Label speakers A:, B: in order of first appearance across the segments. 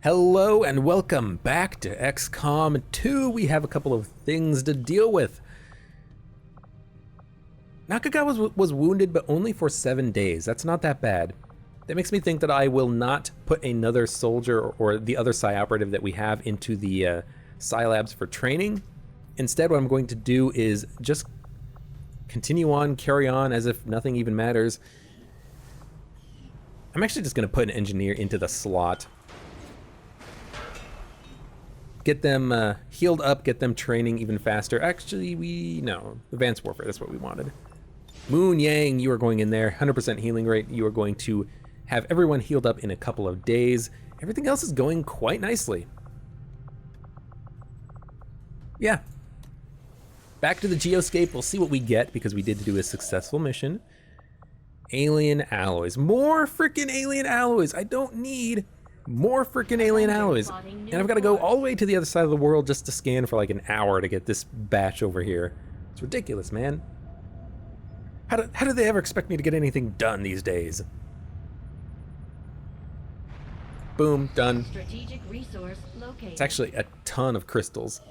A: Hello and welcome back to XCOM 2. We have a couple of things to deal with. Nakagawa was wounded, but only for 7 days. That's not that bad. That makes me think that I will not put another soldier or the other Psi operative that we have into the Psi labs for training. Instead, what I'm going to do is just continue on, carry on as if nothing even matters. I'm actually just going to put an engineer into the slot. Get them healed up, get them training even faster. Actually, no, advanced warfare, that's what we wanted. Moon Yang, you are going in there, 100% healing rate. You are going to have everyone healed up in a couple of days. Everything else is going quite nicely. Yeah. Back to the Geoscape, we'll see what we get because we did do a successful mission. Alien alloys, more freaking alien alloys. I don't need more freaking alien alloys. And I've got to go all the way to the other side of the world just to scan for like an hour to get this batch over here. It's ridiculous, man. How do they ever expect me to get anything done these days? Boom, done.
B: Strategic resource located.
A: It's actually a ton of crystals.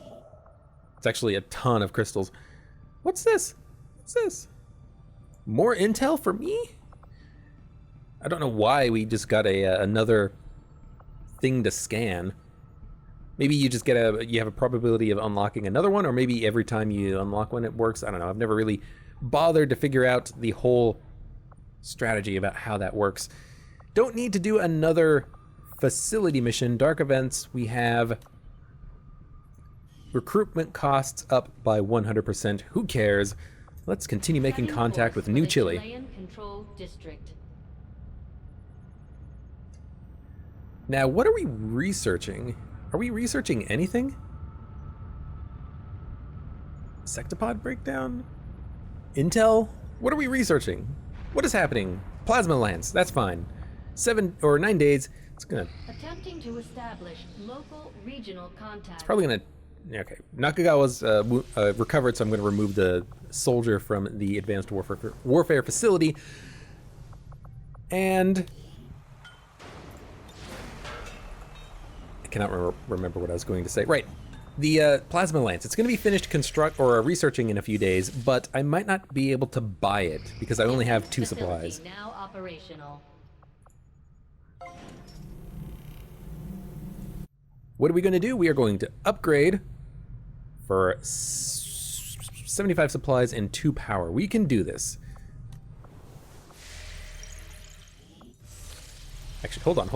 A: It's actually a ton of crystals. What's this? What's this? More intel for me? I don't know why we just got another thing to scan. Maybe you just get you have a probability of unlocking another one, or maybe every time you unlock one it works. I don't know. I've never really bothered to figure out the whole strategy about how that works. Don't need to do another facility mission. Dark events, we have recruitment costs up by 100%. Who cares? Let's continue making contact with New Chile.
B: Chilean control district.
A: Now, what are we researching? Are we researching anything? Sectopod breakdown? Intel? What are we researching? What is happening? Plasma lance, that's fine. 7 or 9 days, it's gonna...
B: Attempting to establish local regional contact.
A: It's probably gonna... Okay, Nakagawa's recovered, so I'm gonna remove the soldier from the advanced warfare facility. And... I cannot remember what I was going to say. Right, the plasma lance. It's going to be finished researching in a few days, but I might not be able to buy it because I only have 2 supplies.
B: Now operational.
A: What are we going to do? We are going to upgrade for 75 supplies and 2 power. We can do this. Actually, hold on.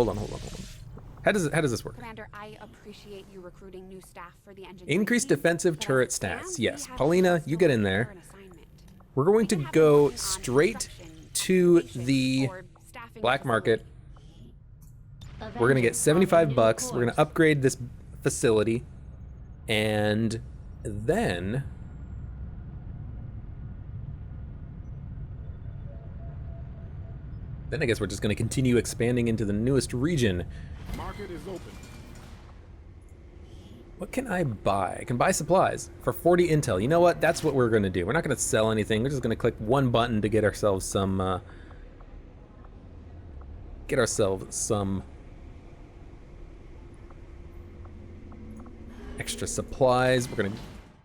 A: How does this work?
C: Commander, I appreciate you recruiting new staff for the engineering
A: Increased
C: team,
A: defensive
C: but
A: turret
C: as it stands,
A: stats.
C: we
A: Yes,
C: have
A: Paulina, you get in
C: for
A: there.
C: an assignment.
A: We're going to
C: We have
A: go
C: been working on
A: straight
C: construction,
A: to
C: operations,
A: the
C: or staffing
A: black
C: the
A: market.
C: facility.
A: We're gonna get
B: Avengers
A: 75
B: on
A: bucks.
B: new
A: We're gonna
B: course.
A: upgrade this facility, and then I guess we're just gonna continue expanding into the newest region.
D: Market is open.
A: What can I buy? I can buy supplies for 40 intel. You know what? That's what we're gonna do. We're not gonna sell anything. We're just gonna click one button to get ourselves some extra supplies. We're gonna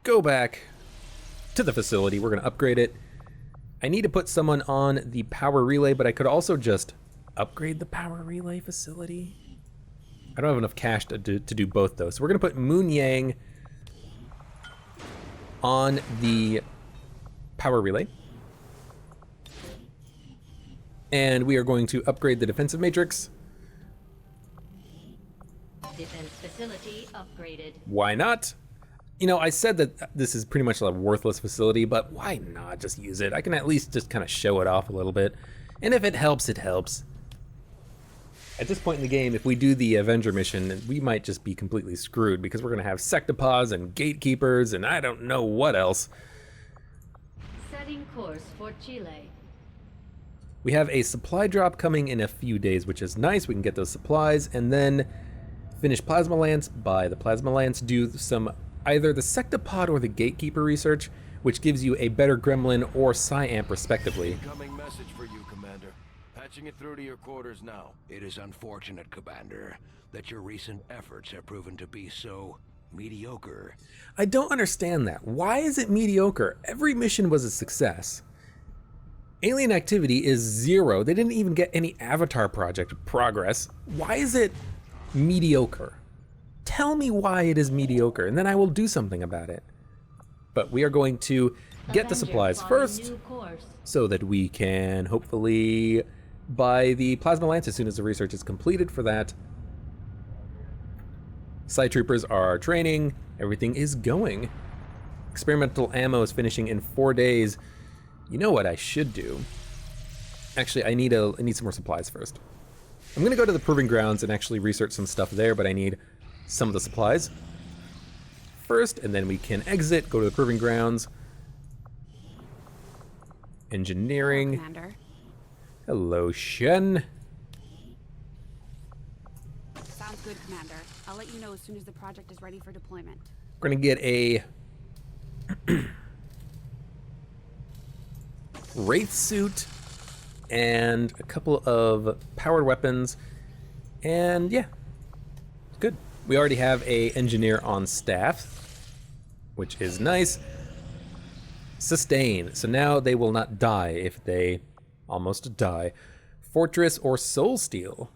A: go back to the facility. We're gonna upgrade it. I need to put someone on the power relay, but I could also just upgrade the power relay facility. I don't have enough cash to do both though. So we're gonna put Moon Yang on the power relay. And we are going to upgrade the defensive matrix.
B: Defense facility upgraded.
A: Why not? You know, I said that this is pretty much a worthless facility, but why not just use it? I can at least just kind of show it off a little bit. And if it helps, it helps. At this point in the game, if we do the Avenger mission, we might just be completely screwed because we're gonna have sectopods and gatekeepers and I don't know what else.
B: Setting course for Chile.
A: We have a supply drop coming in a few days, which is nice. We can get those supplies and then finish Plasma Lance, buy the Plasma Lance, do some either the Sectopod or the Gatekeeper research, which gives you a better Gremlin or Psi-Amp respectively.
D: Incoming message for you, Commander. Patching it through to your quarters now.
E: It is unfortunate, Commander, that your recent efforts have proven to be so mediocre.
A: I don't understand that. Why is it mediocre? Every mission was a success. Alien activity is 0. They didn't even get any Avatar project progress. Why is it mediocre? Tell me why it is mediocre, and then I will do something about it. But we are going to get the supplies first, so that we can hopefully buy the plasma lance as soon as the research is completed for that. Side troopers are training. Everything is going. Experimental ammo is finishing in 4 days. You know what I should do? Actually, I need some more supplies first. I'm gonna go to the proving grounds and actually research some stuff there, but I need some of the supplies first, and then we can exit, go to the proving grounds. Engineering.
C: Hello, Commander.
A: Hello, Shen.
C: Sounds good, Commander. I'll let you know as soon as the project is ready for deployment.
A: We're gonna get a wraith suit and a couple of powered weapons, and yeah, good. We already have a engineer on staff, which is nice. Sustain, so now they will not die if they almost die. Fortress or Soul Steel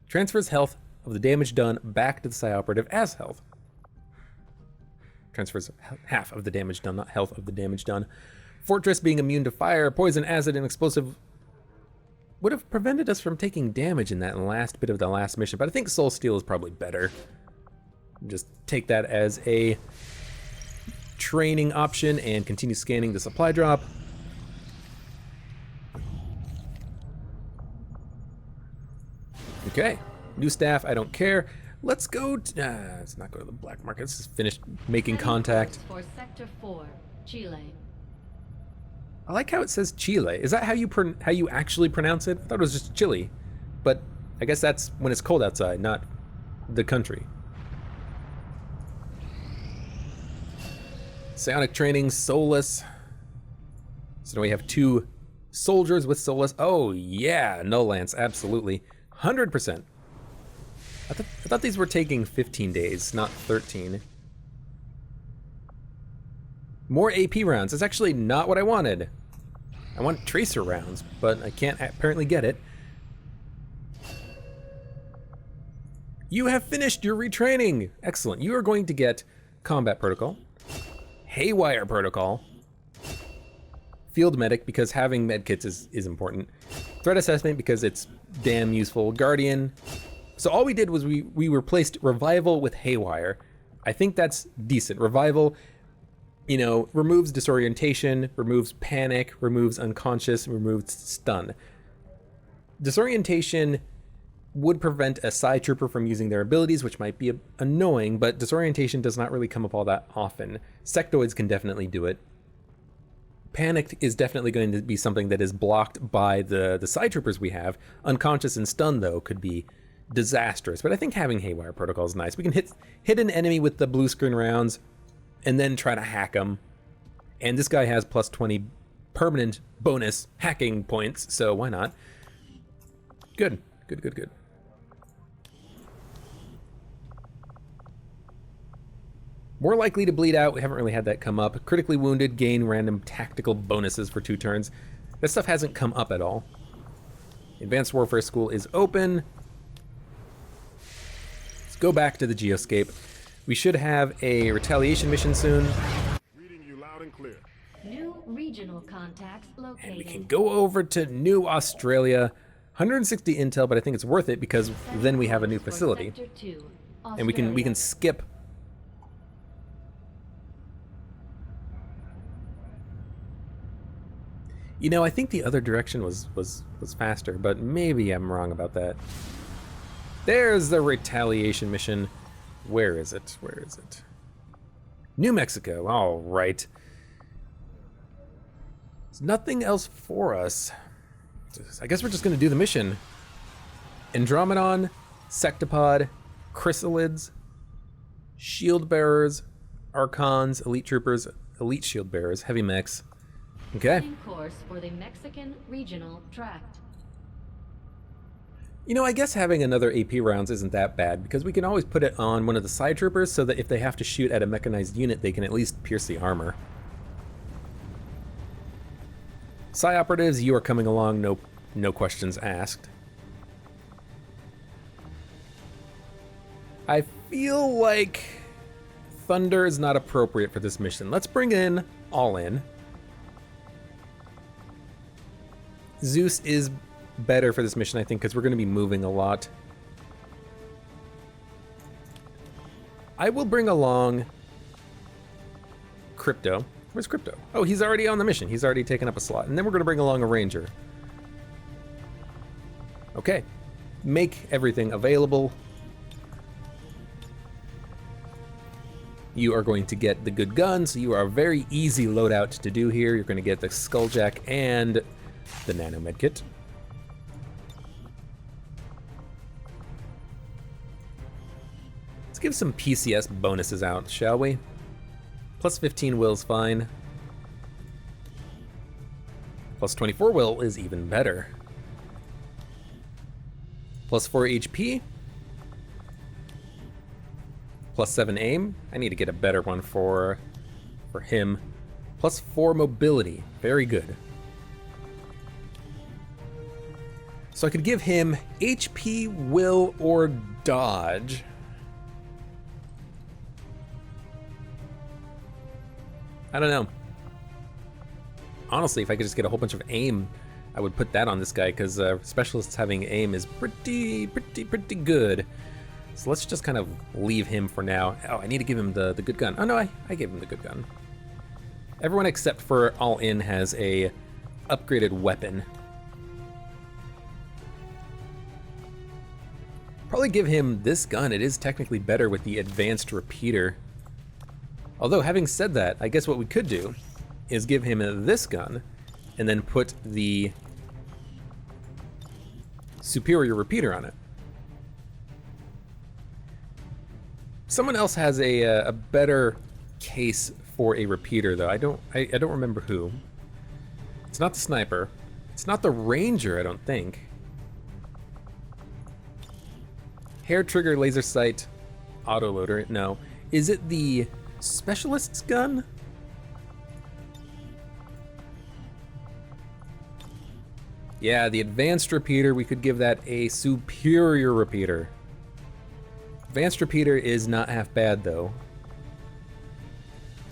A: transfers health of the damage done back to the Psi Operative as health. Transfers half of the damage done, not health of the damage done. Fortress being immune to fire, poison, acid, and explosive would have prevented us from taking damage in that last bit of the last mission, but I think Soul Steel is probably better. Just take that as a training option and continue scanning the supply drop. Okay, new staff, I don't care. Let's go let's not go to the black market. Let's just finish making contact.
B: For Sector 4, Chile.
A: I like how it says Chile. Is that how you actually pronounce it? I thought it was just Chile, but I guess that's when it's cold outside, not the country. Psionic training, Solus. So now we have 2 soldiers with Solus. Oh yeah, no lance, absolutely, 100%. I thought these were taking 15 days, not 13. More AP rounds. That's actually not what I wanted. I want tracer rounds, but I can't apparently get it. You have finished your retraining. Excellent. You are going to get combat protocol, haywire protocol, field medic because having medkits is important, threat assessment because it's damn useful, guardian. So all we did was we replaced revival with haywire. I think that's decent. Revival, you know, removes disorientation, removes panic, removes unconscious, removes stun. Disorientation would prevent a side trooper from using their abilities, which might be annoying, but disorientation does not really come up all that often. Sectoids can definitely do it. Panic is definitely going to be something that is blocked by the side troopers we have. Unconscious and stun, though, could be disastrous, but I think having haywire protocol is nice. We can hit an enemy with the blue screen rounds and then try to hack them. And this guy has plus 20 permanent bonus hacking points, so why not? Good, good, good, good. More likely to bleed out. We haven't really had that come up. Critically wounded, gain random tactical bonuses for 2 turns. That stuff hasn't come up at all. Advanced Warfare School is open. Let's go back to the Geoscape. We should have a retaliation mission soon.
F: Reading you loud and clear.
B: New regional contacts located.
A: And we can go over to New Australia. 160 intel, but I think it's worth it because then we have a new facility.
B: Sector 2,
A: And we can skip. You know, I think the other direction was faster, but maybe I'm wrong about that. There's the retaliation mission. Where is it? Where is it? New Mexico. All right. There's nothing else for us. I guess we're just going to do the mission. Andromedon, Sectopod, Chrysalids, Shield Bearers, Archons, Elite Troopers, Elite Shield Bearers, Heavy Mechs. Okay.
B: Course for the Mexican Regional Tract.
A: You know, I guess having another AP rounds isn't that bad, because we can always put it on one of the side troopers so that if they have to shoot at a mechanized unit, they can at least pierce the armor. Psi operatives, you are coming along, no questions asked. I feel like Thunder is not appropriate for this mission. Let's bring in All In. Zeus is better for this mission, I think, because we're going to be moving a lot. I will bring along Crypto. Where's Crypto? Oh, he's already on the mission. He's already taken up a slot. And then we're going to bring along a Ranger. Okay. Make everything available. You are going to get the good guns. So you are a very easy loadout to do here. You're going to get the Skulljack and the Nano Medkit. Let's give some PCS bonuses out, shall we? Plus 15 will's fine. Plus 24 will is even better. Plus 4 HP. Plus 7 aim. I need to get a better one for him. Plus 4 mobility. Very good. So I could give him HP, will, or dodge. I don't know. Honestly, if I could just get a whole bunch of aim, I would put that on this guy, because specialists having aim is pretty good. So let's just kind of leave him for now. Oh, I need to give him the good gun. Oh no, I gave him the good gun. Everyone except for All In has a upgraded weapon. Probably give him this gun. It is technically better with the advanced repeater. Although, having said that, I guess what we could do is give him this gun and then put the superior repeater on it. Someone else has a better case for a repeater, though. I don't remember who. It's not the sniper. It's not the ranger, I don't think. Hair trigger, laser sight, autoloader. No. Is it the specialist's gun? Yeah, the advanced repeater, we could give that a superior repeater. Advanced repeater is not half bad, though.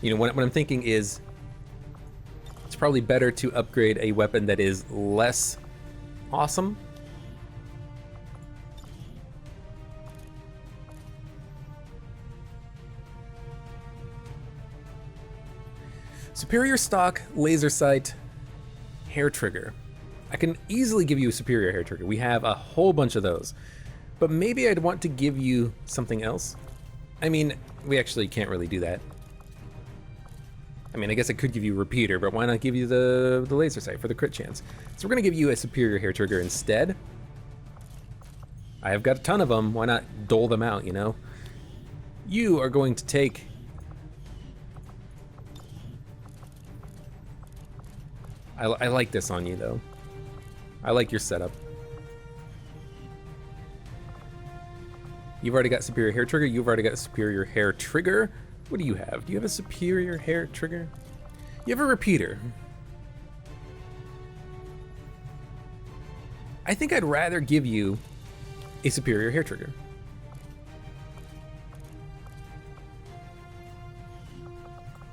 A: You know, what I'm thinking is it's probably better to upgrade a weapon that is less awesome. Superior stock, laser sight, hair trigger. I can easily give you a superior hair trigger. We have a whole bunch of those. But maybe I'd want to give you something else. I mean, we actually can't really do that. I mean, I guess I could give you a repeater, but why not give you the laser sight for the crit chance? So we're gonna give you a superior hair trigger instead. I have got a ton of them. Why not dole them out, you know? You are going to take... I like this on you, though. I like your setup. You've already got superior hair trigger. You've already got superior hair trigger. What do you have? Do you have a superior hair trigger? You have a repeater. I think I'd rather give you a superior hair trigger.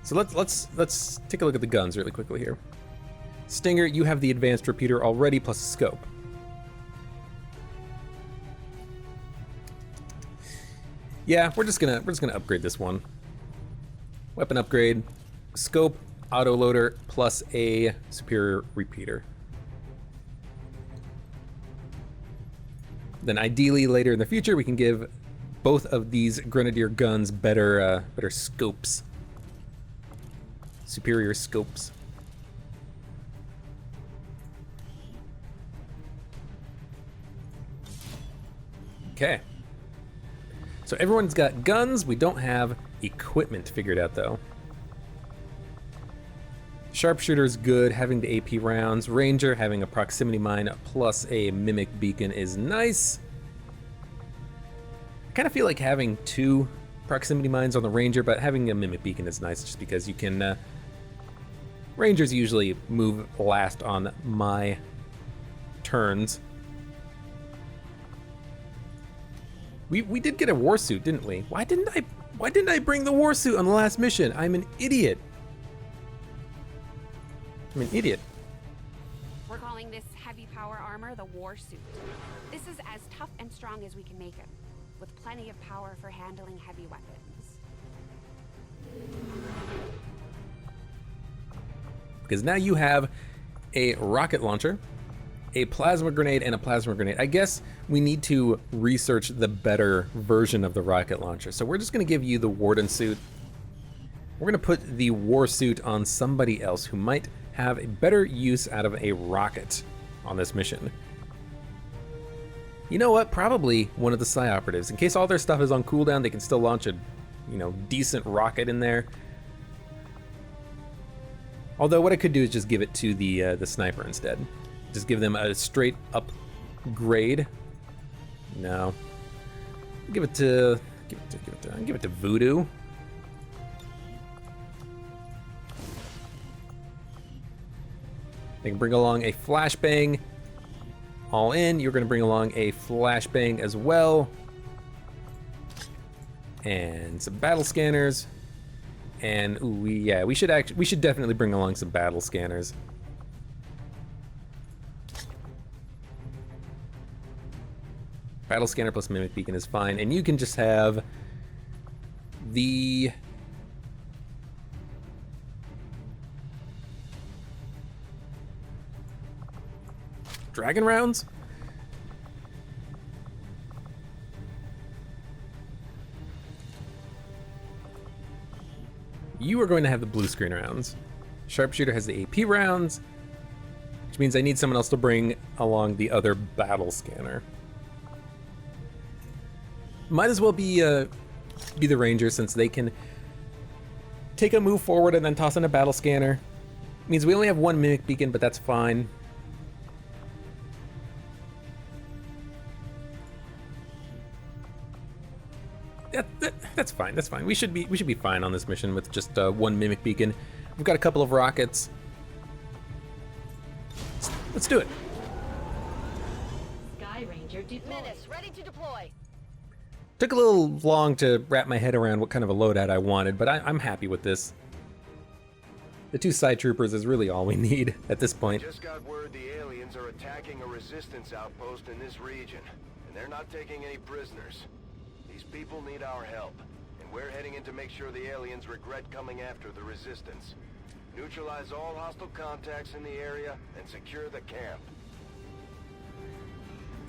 A: So let's take a look at the guns really quickly here. Stinger, you have the advanced repeater already, plus a scope. Yeah, we're just gonna upgrade this one. Weapon upgrade, scope, autoloader, plus a superior repeater. Then ideally later in the future we can give both of these grenadier guns better scopes. Superior scopes. Okay. So everyone's got guns. We don't have equipment figured out, though. Sharpshooter is good, having the AP rounds. Ranger, having a proximity mine plus a mimic beacon is nice. I kind of feel like having 2 proximity mines on the Ranger, but having a mimic beacon is nice just because you can... Rangers usually move last on my turns. We did get a war suit, didn't we? Why didn't I bring the war suit on the last mission? I'm an idiot. I'm an idiot.
C: We're calling this heavy power armor the war suit. This is as tough and strong as we can make it, with plenty of power for handling heavy weapons.
A: Because now you have a rocket launcher, a plasma grenade, and a plasma grenade. I guess we need to research the better version of the rocket launcher. So we're just going to give you the Warden suit. We're going to put the war suit on somebody else who might have a better use out of a rocket on this mission. You know what? Probably one of the Psi operatives. In case all their stuff is on cooldown, they can still launch a, decent rocket in there. Although what I could do is just give it to the sniper instead. Just give them a straight up grade. No. Give it to Voodoo. They can bring along a flashbang. All in, you're going to bring along a flashbang as well. And some battle scanners. And ooh, we should definitely bring along some battle scanners. Battle scanner plus mimic beacon is fine, and you can just have the dragon rounds. You are going to have the blue screen rounds. Sharpshooter has the AP rounds, which means I need someone else to bring along the other battle scanner. Might as well be the Ranger, since they can take a move forward and then toss in a battle scanner. Means we only have 1 mimic beacon, but that's fine. That's fine. That's fine. We should be fine on this mission with just 1 mimic beacon. We've got a couple of rockets. Let's do it.
B: Sky Ranger deployed.
G: Menace, ready to deploy.
A: Took a little long to wrap my head around what kind of a loadout I wanted, but I'm happy with this. The 2 side troopers is really all we need at this point.
D: Just got word the aliens are attacking a resistance outpost in this region, and they're not taking any prisoners. These people need our help, and we're heading in to make sure the aliens regret coming after the resistance. Neutralize all hostile contacts in the area and secure the camp.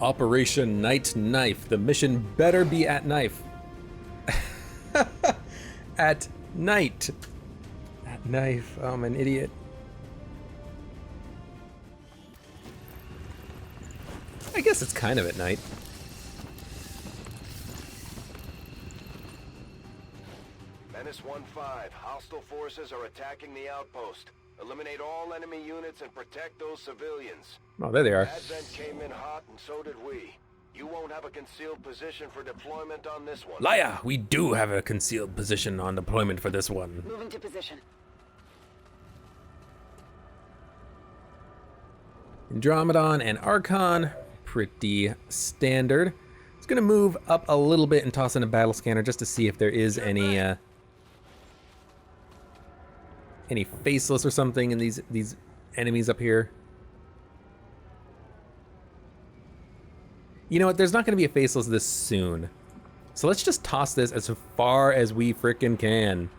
A: Operation Night Knife. The mission better be at knife. At night. At knife. Oh, I'm an idiot. I guess it's kind of at night.
D: Menace 1-5, hostile forces are attacking the outpost. Eliminate all enemy units and protect those civilians.
A: Oh, there they are.
D: Advent came in hot, and so did we. You won't have a concealed position for deployment on this one.
A: Liar, we do have a concealed position on deployment for this one.
G: Moving to position.
A: Andromedon and Archon, pretty standard. It's gonna move up a little bit and toss in a battle scanner just to see if there is any faceless or something in these enemies up here. You know what? There's not going to be a faceless this soon. So let's just toss this as far as we frickin' can.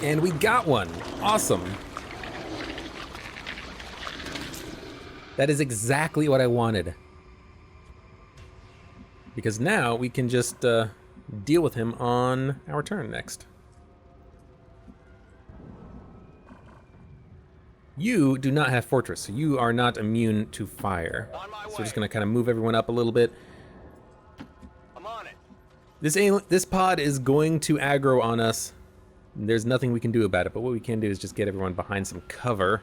A: And we got one. Awesome. That is exactly what I wanted. Because now we can just deal with him on our turn next. You do not have Fortress, so you are not immune to fire. So we're just gonna kind of move everyone up a little bit.
D: I'm on it.
A: This pod is going to aggro on us. There's nothing we can do about it, but what we can do is just get everyone behind some cover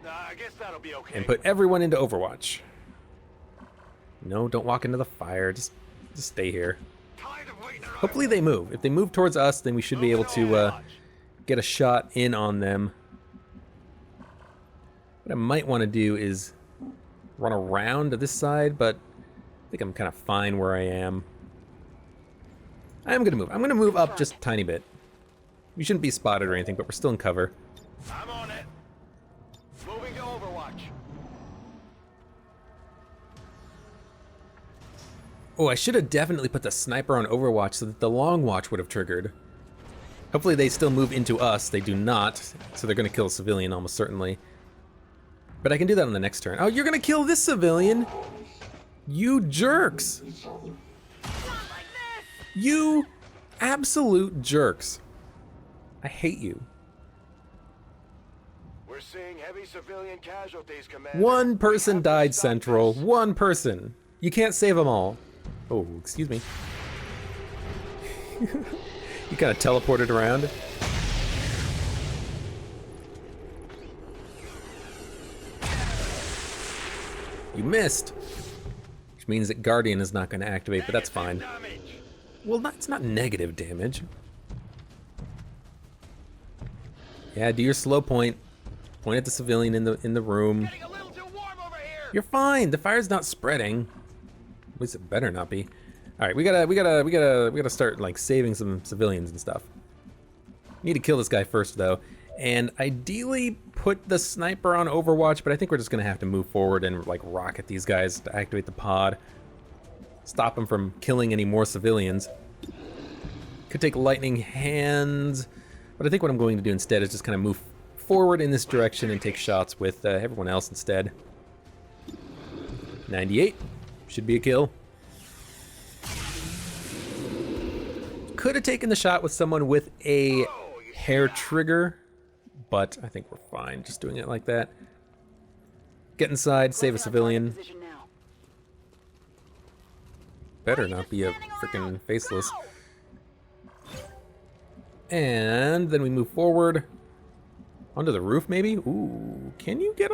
D: I guess that'll be okay.
A: and put everyone into Overwatch. No, don't walk into the fire. Just stay here.
D: Tired of waiting around.
A: Hopefully they move. If they move towards us, then we should be able to get a shot in on them. What I might want to do is run around to this side, but I think I'm kind of fine where I am. I am going to move. I'm going to move up just a tiny bit. We shouldn't be spotted or anything, but we're still in cover.
D: I'm on it. Moving to Overwatch.
A: Oh, I should have definitely put the sniper on Overwatch so that the long watch would have triggered. Hopefully they still move into us. They do not, so they're going to kill a civilian almost certainly. But I can do that on the next turn. Oh, you're going to kill this civilian? You jerks. You absolute jerks. I hate you.
D: We're seeing heavy civilian casualties, Commander.
A: One person
D: We have to
A: died,
D: stop
A: Central.
D: this.
A: One person. You can't save them all. Oh, excuse me. You kind of teleported around. You missed. Which means that Guardian is not going to activate, but that's fine.
D: Damage.
A: Well, that's not negative damage. Yeah, do your slow point. Point at the civilian in the room.
D: Getting a little too warm over here.
A: You're fine. The fire's not spreading. At least it better not be. All right, we gotta start like saving some civilians and stuff. Need to kill this guy first though, and ideally put the sniper on Overwatch. But I think we're just gonna have to move forward and like rocket these guys to activate the pod. Stop them from killing any more civilians. Could take lightning hands, but I think what I'm going to do instead is just kind of move forward in this direction and take shots with everyone else instead. 98 should be a kill. Could have taken the shot with someone with a hair trigger, but I think we're fine just doing it like that. Get inside, save a civilian. Better not be a freaking faceless. And then we move forward onto the roof, maybe. Ooh, can you get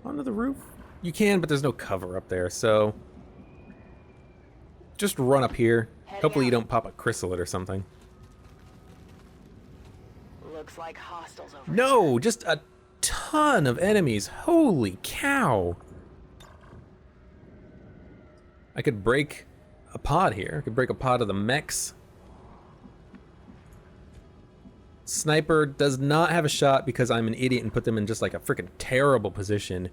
A: onto the roof? You can, but there's no cover up there, so just run up here. Hopefully you don't pop a chrysalid or something.
G: Looks like hostiles over
A: No, just a ton of enemies. Holy cow. I could break a pod here. I could break a pod of the mechs. Sniper does not have a shot because I'm an idiot and put them in just like a freaking terrible position.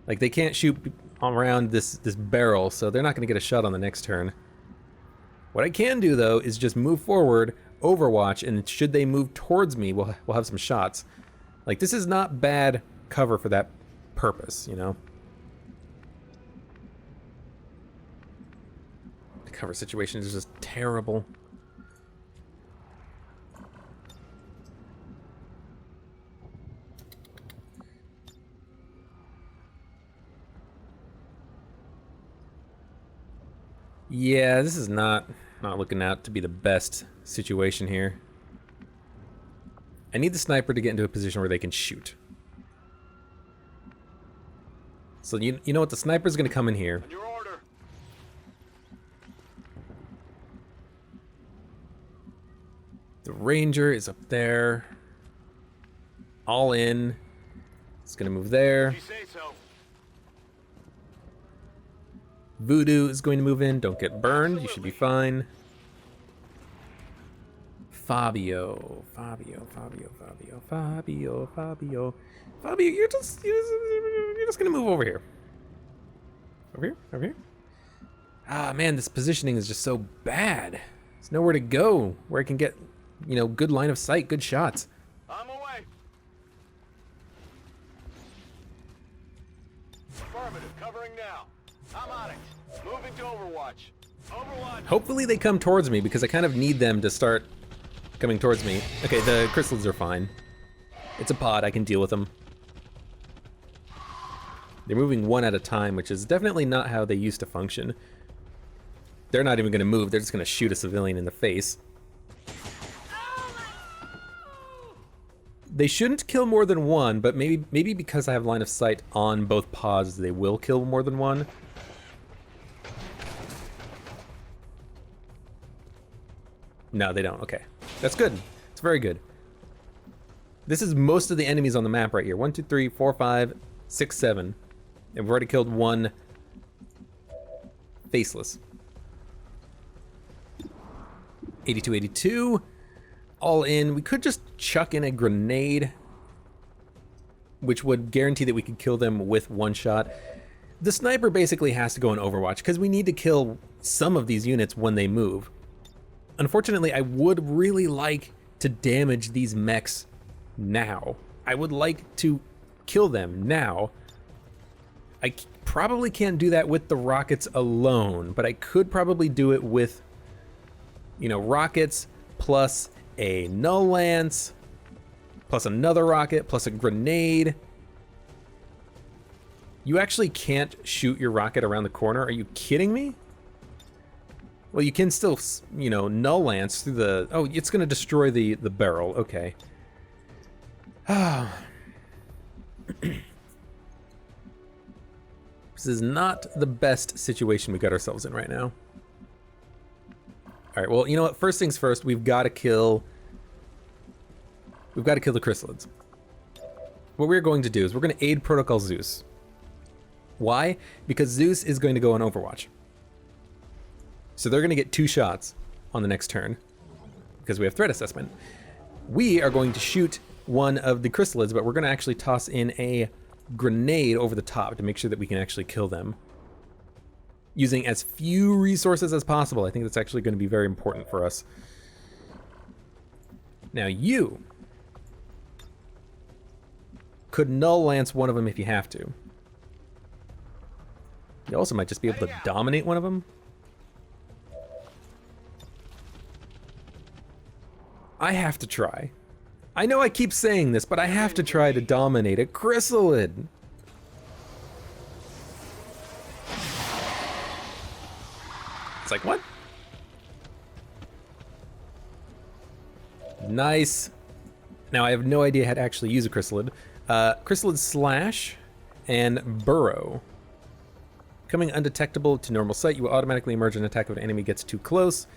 A: Like they can't shoot around this barrel, so they're not going to get a shot on the next turn. What I can do though is just move forward, Overwatch, and should they move towards me, we'll have some shots. Like this is not bad cover for that purpose, you know. The cover situation is just terrible. Yeah, this is not looking out to be the best situation here. I need the sniper to get into a position where they can shoot. So you know what? The sniper's going to come in here.
D: On your order.
A: The ranger is up there. All in. It's going to move there.
D: If you say so.
A: Voodoo is going to move in. Don't get burned. You should be fine. Fabio, you're just gonna move over here. Over here. Ah, man, this positioning is just so bad. There's nowhere to go where I can get, you know, good line of sight, good shots.
D: I'm away. Affirmative, covering now. I'm on it. Moving to Overwatch. Overwatch.
A: Hopefully they come towards me because I kind of need them to start coming towards me. Okay, the crystals are fine. It's a pod, I can deal with them. They're moving one at a time, which is definitely not how they used to function. They're not even gonna move, they're just gonna shoot a civilian in the face. They shouldn't kill more than one, but maybe because I have line of sight on both pods, they will kill more than one. No, they don't. Okay. That's good. It's very good. This is most of the enemies on the map right here. 1, 2, 3, 4, 5, 6, 7. And we've already killed one faceless. 82, 82. All in. We could just chuck in a grenade, which would guarantee that we could kill them with one shot. The sniper basically has to go in Overwatch because we need to kill some of these units when they move. Unfortunately, I would really like to damage these mechs now. I would like to kill them now. I probably can't do that with the rockets alone, but I could probably do it with, you know, rockets plus a null lance, plus another rocket, plus a grenade. You actually can't shoot your rocket around the corner? Are you kidding me? Well, you can still, you know, null lance through the... Oh, it's going to destroy the barrel. Okay. This is not the best situation we got ourselves in right now. All right, well, you know what? First things first, we've got to kill... We've got to kill the chrysalids. What we're going to do is we're going to aid Protocol Zeus. Why? Because Zeus is going to go on Overwatch. So they're going to get 2 shots on the next turn because we have threat assessment. We are going to shoot one of the chrysalids, but we're going to actually toss in a grenade over the top to make sure that we can actually kill them. Using as few resources as possible. I think that's actually going to be very important for us. Now you could null lance one of them if you have to. You also might just be able to dominate one of them. I have to try. I know I keep saying this, but I have to try to dominate a chrysalid. It's like, what? Nice. Now, I have no idea how to actually use a chrysalid. Chrysalid slash and burrow. Becoming undetectable to normal sight, you will automatically emerge and attack if an enemy gets too close.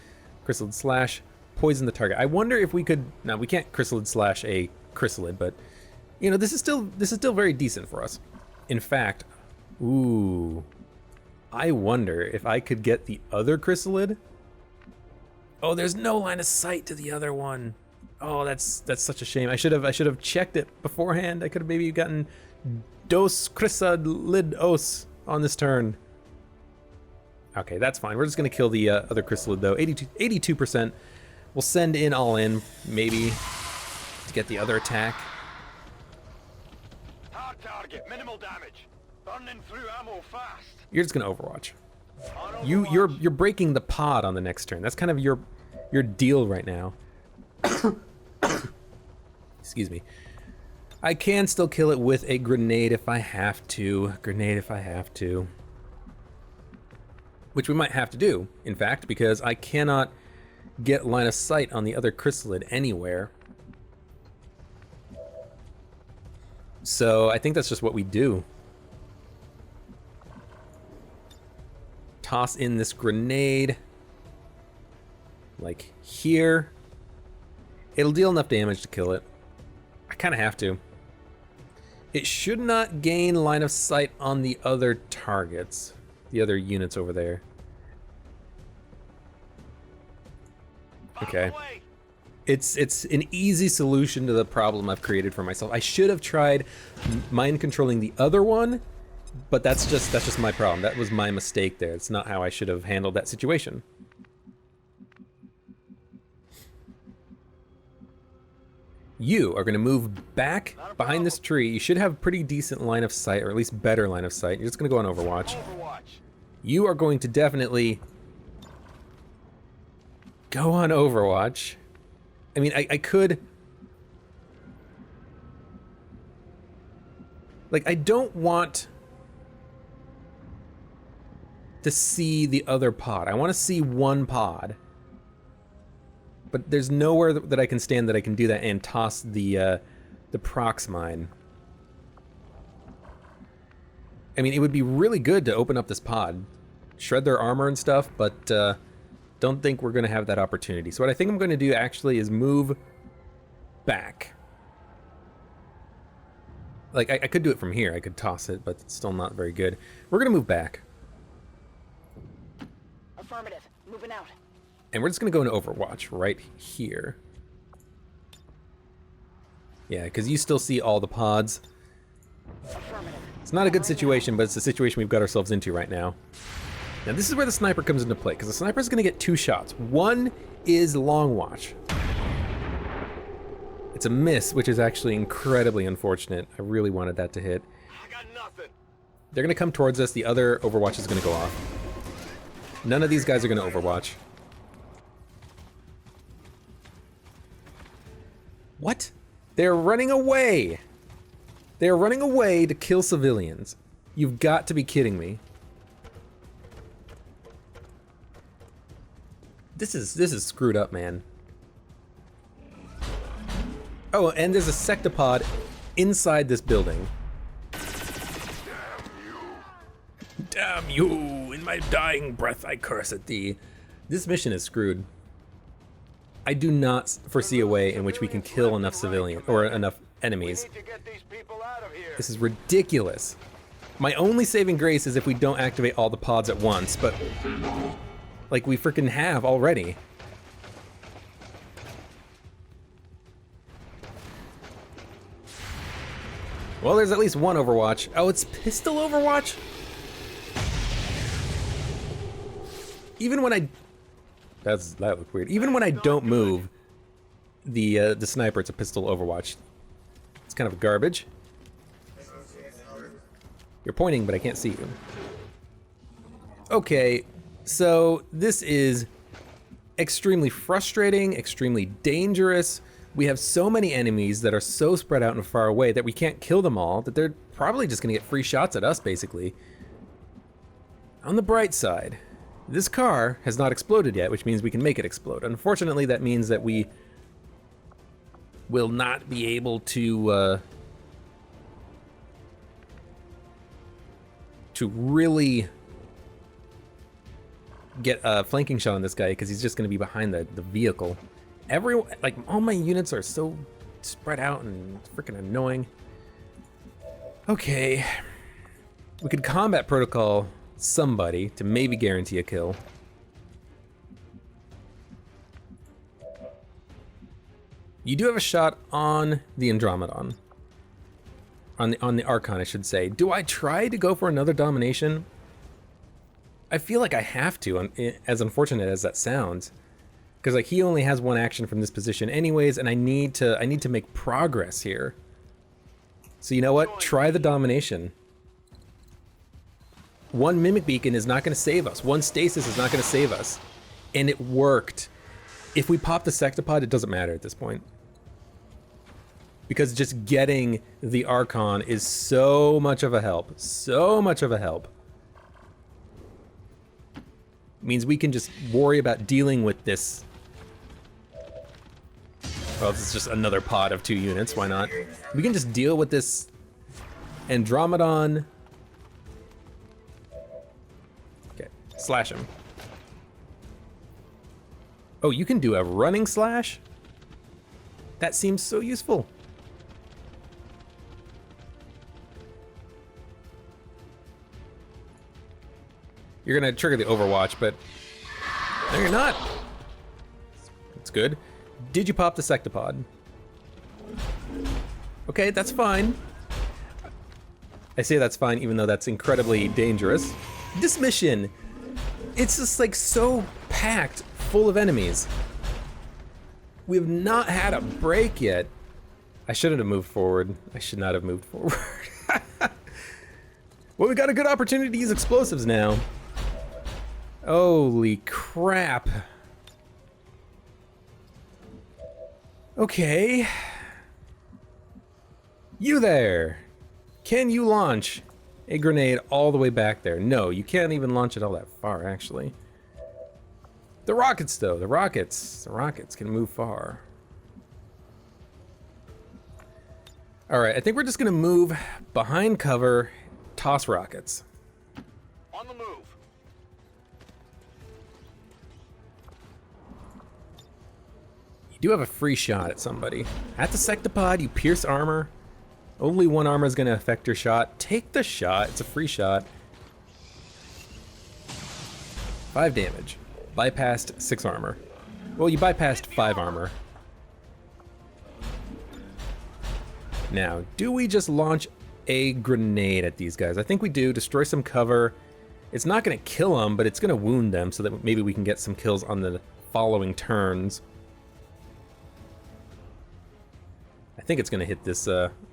A: Chrysalid slash, poison the target. I wonder if we could... Now, we can't chrysalid slash a chrysalid, but, you know, this is still very decent for us. In fact, ooh, I wonder if I could get the other chrysalid. Oh, there's no line of sight to the other one. Oh, that's such a shame. I should have checked it beforehand. I could have maybe gotten dos chrysalidos on this turn. Okay, that's fine. We're just gonna kill the other chrysalid though. 82%. We'll send in all in, maybe, to get the other attack.
D: Hard target, minimal damage. Burning through ammo fast.
A: You're just gonna Overwatch. You're breaking the pod on the next turn. That's kind of your deal right now. Excuse me. I can still kill it with a grenade if I have to. Grenade if I have to. Which we might have to do, in fact, because I cannot get line of sight on the other chrysalid anywhere. So I think that's just what we do. Toss in this grenade. Like here. It'll deal enough damage to kill it. I kind of have to. It should not gain line of sight on the other targets. The other units over there. Okay. It's an easy solution to the problem I've created for myself. I should have tried mind controlling the other one, but that's just my problem. That was my mistake there. It's not how I should have handled that situation. You are going to move back behind this tree. You should have pretty decent line of sight, or at least better line of sight. You're just going to go on Overwatch. You are going to definitely go on Overwatch. I mean, I could Like, I don't want to see the other pod. I want to see one pod. But there's nowhere that I can stand that I can do that and toss the prox mine. I mean, it would be really good to open up this pod, shred their armor and stuff, but don't think we're going to have that opportunity. So what I think I'm going to do actually is move back. Like, I could do it from here. I could toss it, but it's still not very good. We're going to move back.
G: Affirmative. Moving out.
A: And we're just going to go into Overwatch right here. Yeah, because you still see all the pods.
G: Affirmative.
A: It's not a good situation, but it's the situation we've got ourselves into right now. Now, this is where the sniper comes into play, because the sniper is going to get 2 shots. One is Long Watch. It's a miss, which is actually incredibly unfortunate. I really wanted that to hit.
D: I got nothing.
A: They're going to come towards us. The other Overwatch is going to go off. None of these guys are going to Overwatch. What? They're running away! They're running away to kill civilians. You've got to be kidding me. This is screwed up, man. Oh, and there's a sectopod inside this building. Damn you! In my dying breath I curse at thee. This mission is screwed. I do not foresee a way in which we can kill enough civilians, or enough enemies.
D: We need to get these people out of here.
A: This is ridiculous. My only saving grace is if we don't activate all the pods at once, but like we freaking have already. Well, there's at least one Overwatch. Oh, it's pistol Overwatch? Even when that looked weird. Even when I don't move the sniper, it's a pistol Overwatch. It's kind of garbage. You're pointing, but I can't see you. Okay, so this is extremely frustrating, extremely dangerous. We have so many enemies that are so spread out and far away that we can't kill them all, that they're probably just gonna get free shots at us, basically. On the bright side, this car has not exploded yet, which means we can make it explode. Unfortunately, that means that we will not be able to really get a flanking shot on this guy, because he's just going to be behind the vehicle. Like, all my units are so spread out and freaking annoying. Okay. We could combat protocol somebody to maybe guarantee a kill. You do have a shot on the Andromedon. On the Archon, I should say. Do I try to go for another domination? I feel like I have to, as unfortunate as that sounds. Because like he only has one action from this position anyways, and I need to make progress here. So you know what? Try the domination. One Mimic Beacon is not going to save us. One Stasis is not going to save us. And it worked. If we pop the Sectopod, it doesn't matter at this point. Because just getting the Archon is so much of a help. So much of a help. Means we can just worry about dealing with this. Well, this is just another pod of 2 units. Why not? We can just deal with this Andromedon. Okay, slash him. Oh, you can do a running slash? That seems so useful. You're gonna trigger the Overwatch, but no, you're not. That's good. Did you pop the Sectopod? Okay, that's fine. I say that's fine, even though that's incredibly dangerous. This mission, it's just like so packed full of enemies. We have not had a break yet. I shouldn't have moved forward. I should not have moved forward. Well, we got a good opportunity to use explosives now. Holy crap. Okay. You there. Can you launch a grenade all the way back there? No, you can't even launch it all that far, actually. The rockets, though. The rockets can move far. Alright, I think we're just gonna move behind cover, toss rockets.
D: On the move.
A: You do have a free shot at somebody. At the sectopod, you pierce armor. Only one armor is gonna affect your shot. Take the shot, it's a free shot. 5 damage. Bypassed 6 armor. Well, you bypassed 5 armor. Now, do we just launch a grenade at these guys? I think we do. Destroy some cover. It's not going to kill them, but it's going to wound them so that maybe we can get some kills on the following turns. I think it's going to hit this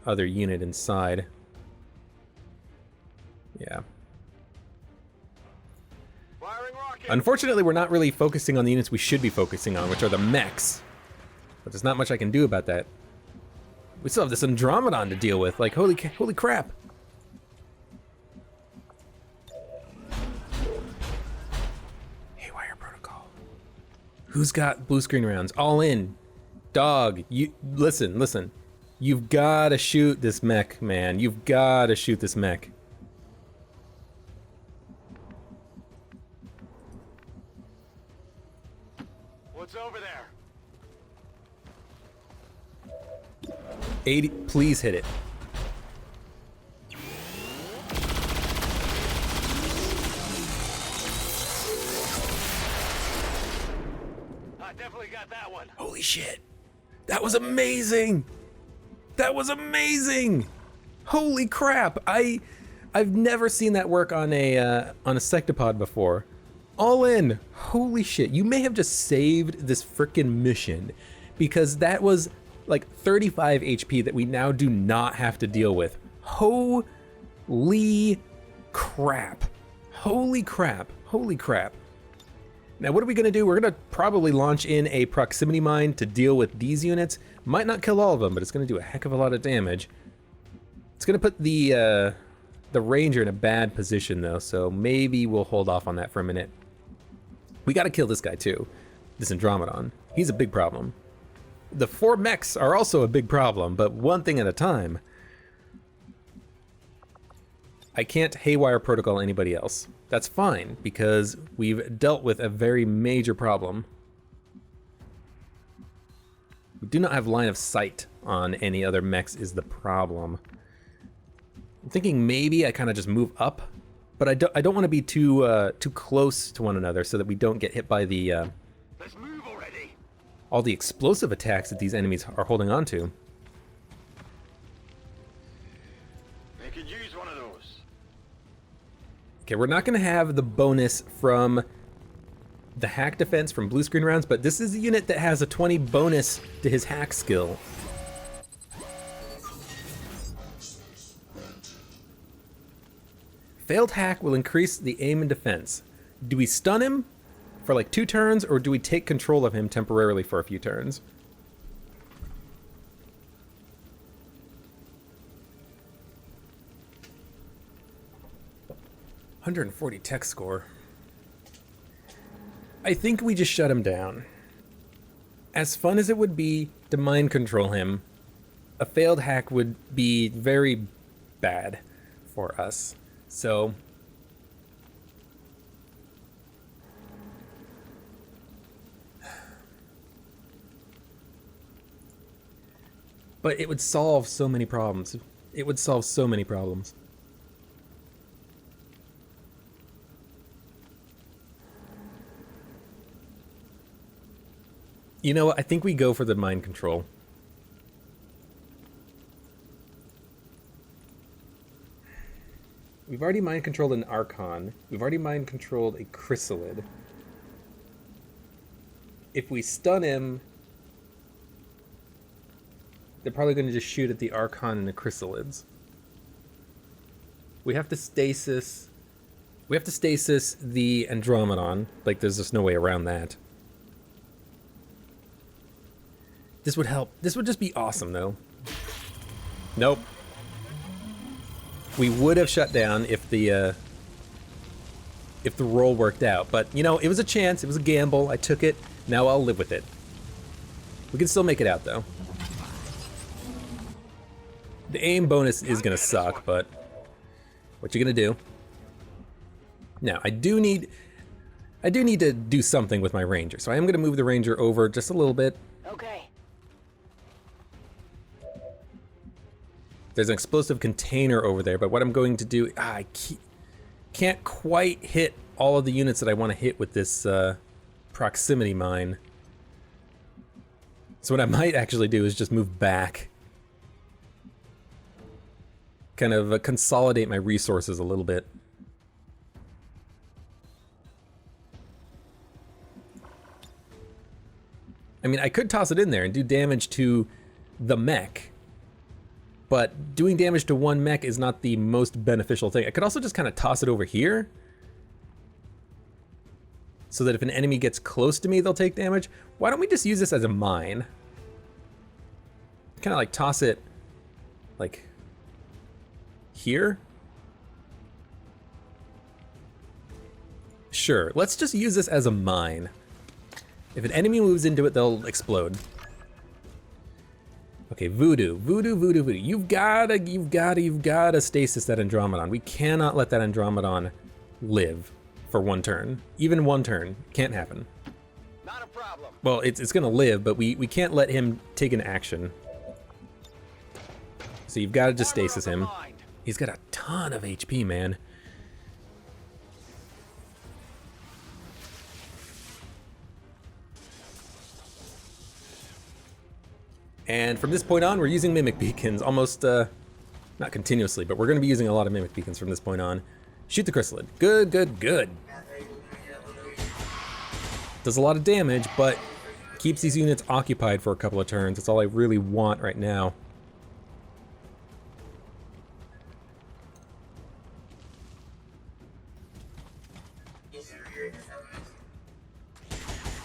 A: other unit inside. Yeah.
D: Firing rocket.
A: Unfortunately, we're not really focusing on the units we should be focusing on, which are the mechs. But there's not much I can do about that. We still have this Andromedon to deal with. Like, holy crap. Haywire Protocol. Who's got blue screen rounds? All in. Dog, you listen. You've got to shoot this mech, man. You've got to shoot this mech.
D: What's over there?
A: 80, please hit it.
D: I definitely got that one.
A: Holy shit. That was amazing. That was amazing. Holy crap. I've never seen that work on a sectopod before. All in. Holy shit. You may have just saved this frickin' mission because that was like 35 HP that we now do not have to deal with. Holy crap. Holy crap. Holy crap. Now what are we gonna do? We're gonna probably launch in a proximity mine to deal with these units. Might not kill all of them, but it's gonna do a heck of a lot of damage. It's gonna put the Ranger in a bad position though, so maybe we'll hold off on that for a minute. We gotta kill this guy too, this Andromedon. He's a big problem. The 4 mechs are also a big problem, but one thing at a time. I can't Haywire Protocol anybody else. That's fine, because we've dealt with a very major problem. We do not have line of sight on any other mechs is the problem. I'm thinking maybe I kind of just move up, but I don't want to be too close to one another so that we don't get hit by the
D: Let's move already.
A: all the explosive attacks that these enemies are holding on to.
D: They could use one of those.
A: Okay, we're not going to have the bonus from the hack defense from blue screen rounds, but this is a unit that has a 20 bonus to his hack skill. Failed hack will increase the aim and defense. Do we stun him for like 2 turns, or do we take control of him temporarily for a few turns? $140 tech score. I think we just shut him down. As fun as it would be to mind control him, a failed hack would be very bad for us. So but it would solve so many problems. It would solve so many problems. You know what? I think we go for the mind control. We've already mind controlled an Archon. We've already mind controlled a Chrysalid. If we stun him, they're probably going to just shoot at the Archon and the Chrysalids. We have to stasis. We have to stasis the Andromedon. Like, there's just no way around that. This would help. This would just be awesome, though. Nope. we would have shut down if the roll worked out. But, you know, it was a chance. It was a gamble. I took it. Now I'll live with it. We can still make it out, though. The aim bonus is going to suck, but what you going to do? Now, I do need to do something with my ranger, so I am going to move the ranger over just a little bit.
G: Okay.
A: There's an explosive container over there, but what I'm going to do, I can't quite hit all of the units that I want to hit with this proximity mine. So what I might actually do is just move back. Kind of consolidate my resources a little bit. I mean, I could toss it in there and do damage to the mech, but doing damage to one mech is not the most beneficial thing. I could also just kind of toss it over here, so that if an enemy gets close to me, they'll take damage. Why don't we just use this as a mine? Kind of like toss it, like, here? Sure, let's just use this as a mine. If an enemy moves into it, they'll explode. Okay, voodoo. You've gotta stasis that Andromedon. We cannot let that Andromedon live for one turn. Even one turn. Can't happen.
D: Not a problem.
A: Well, it's gonna live, but we can't let him take an action. So you've gotta just stasis him. He's got a ton of HP, man. And from this point on, we're using Mimic Beacons almost, not continuously, but we're going to be using a lot of Mimic Beacons from this point on. Shoot the Chrysalid. Good. Does a lot of damage, but keeps these units occupied for a couple of turns. That's all I really want right now.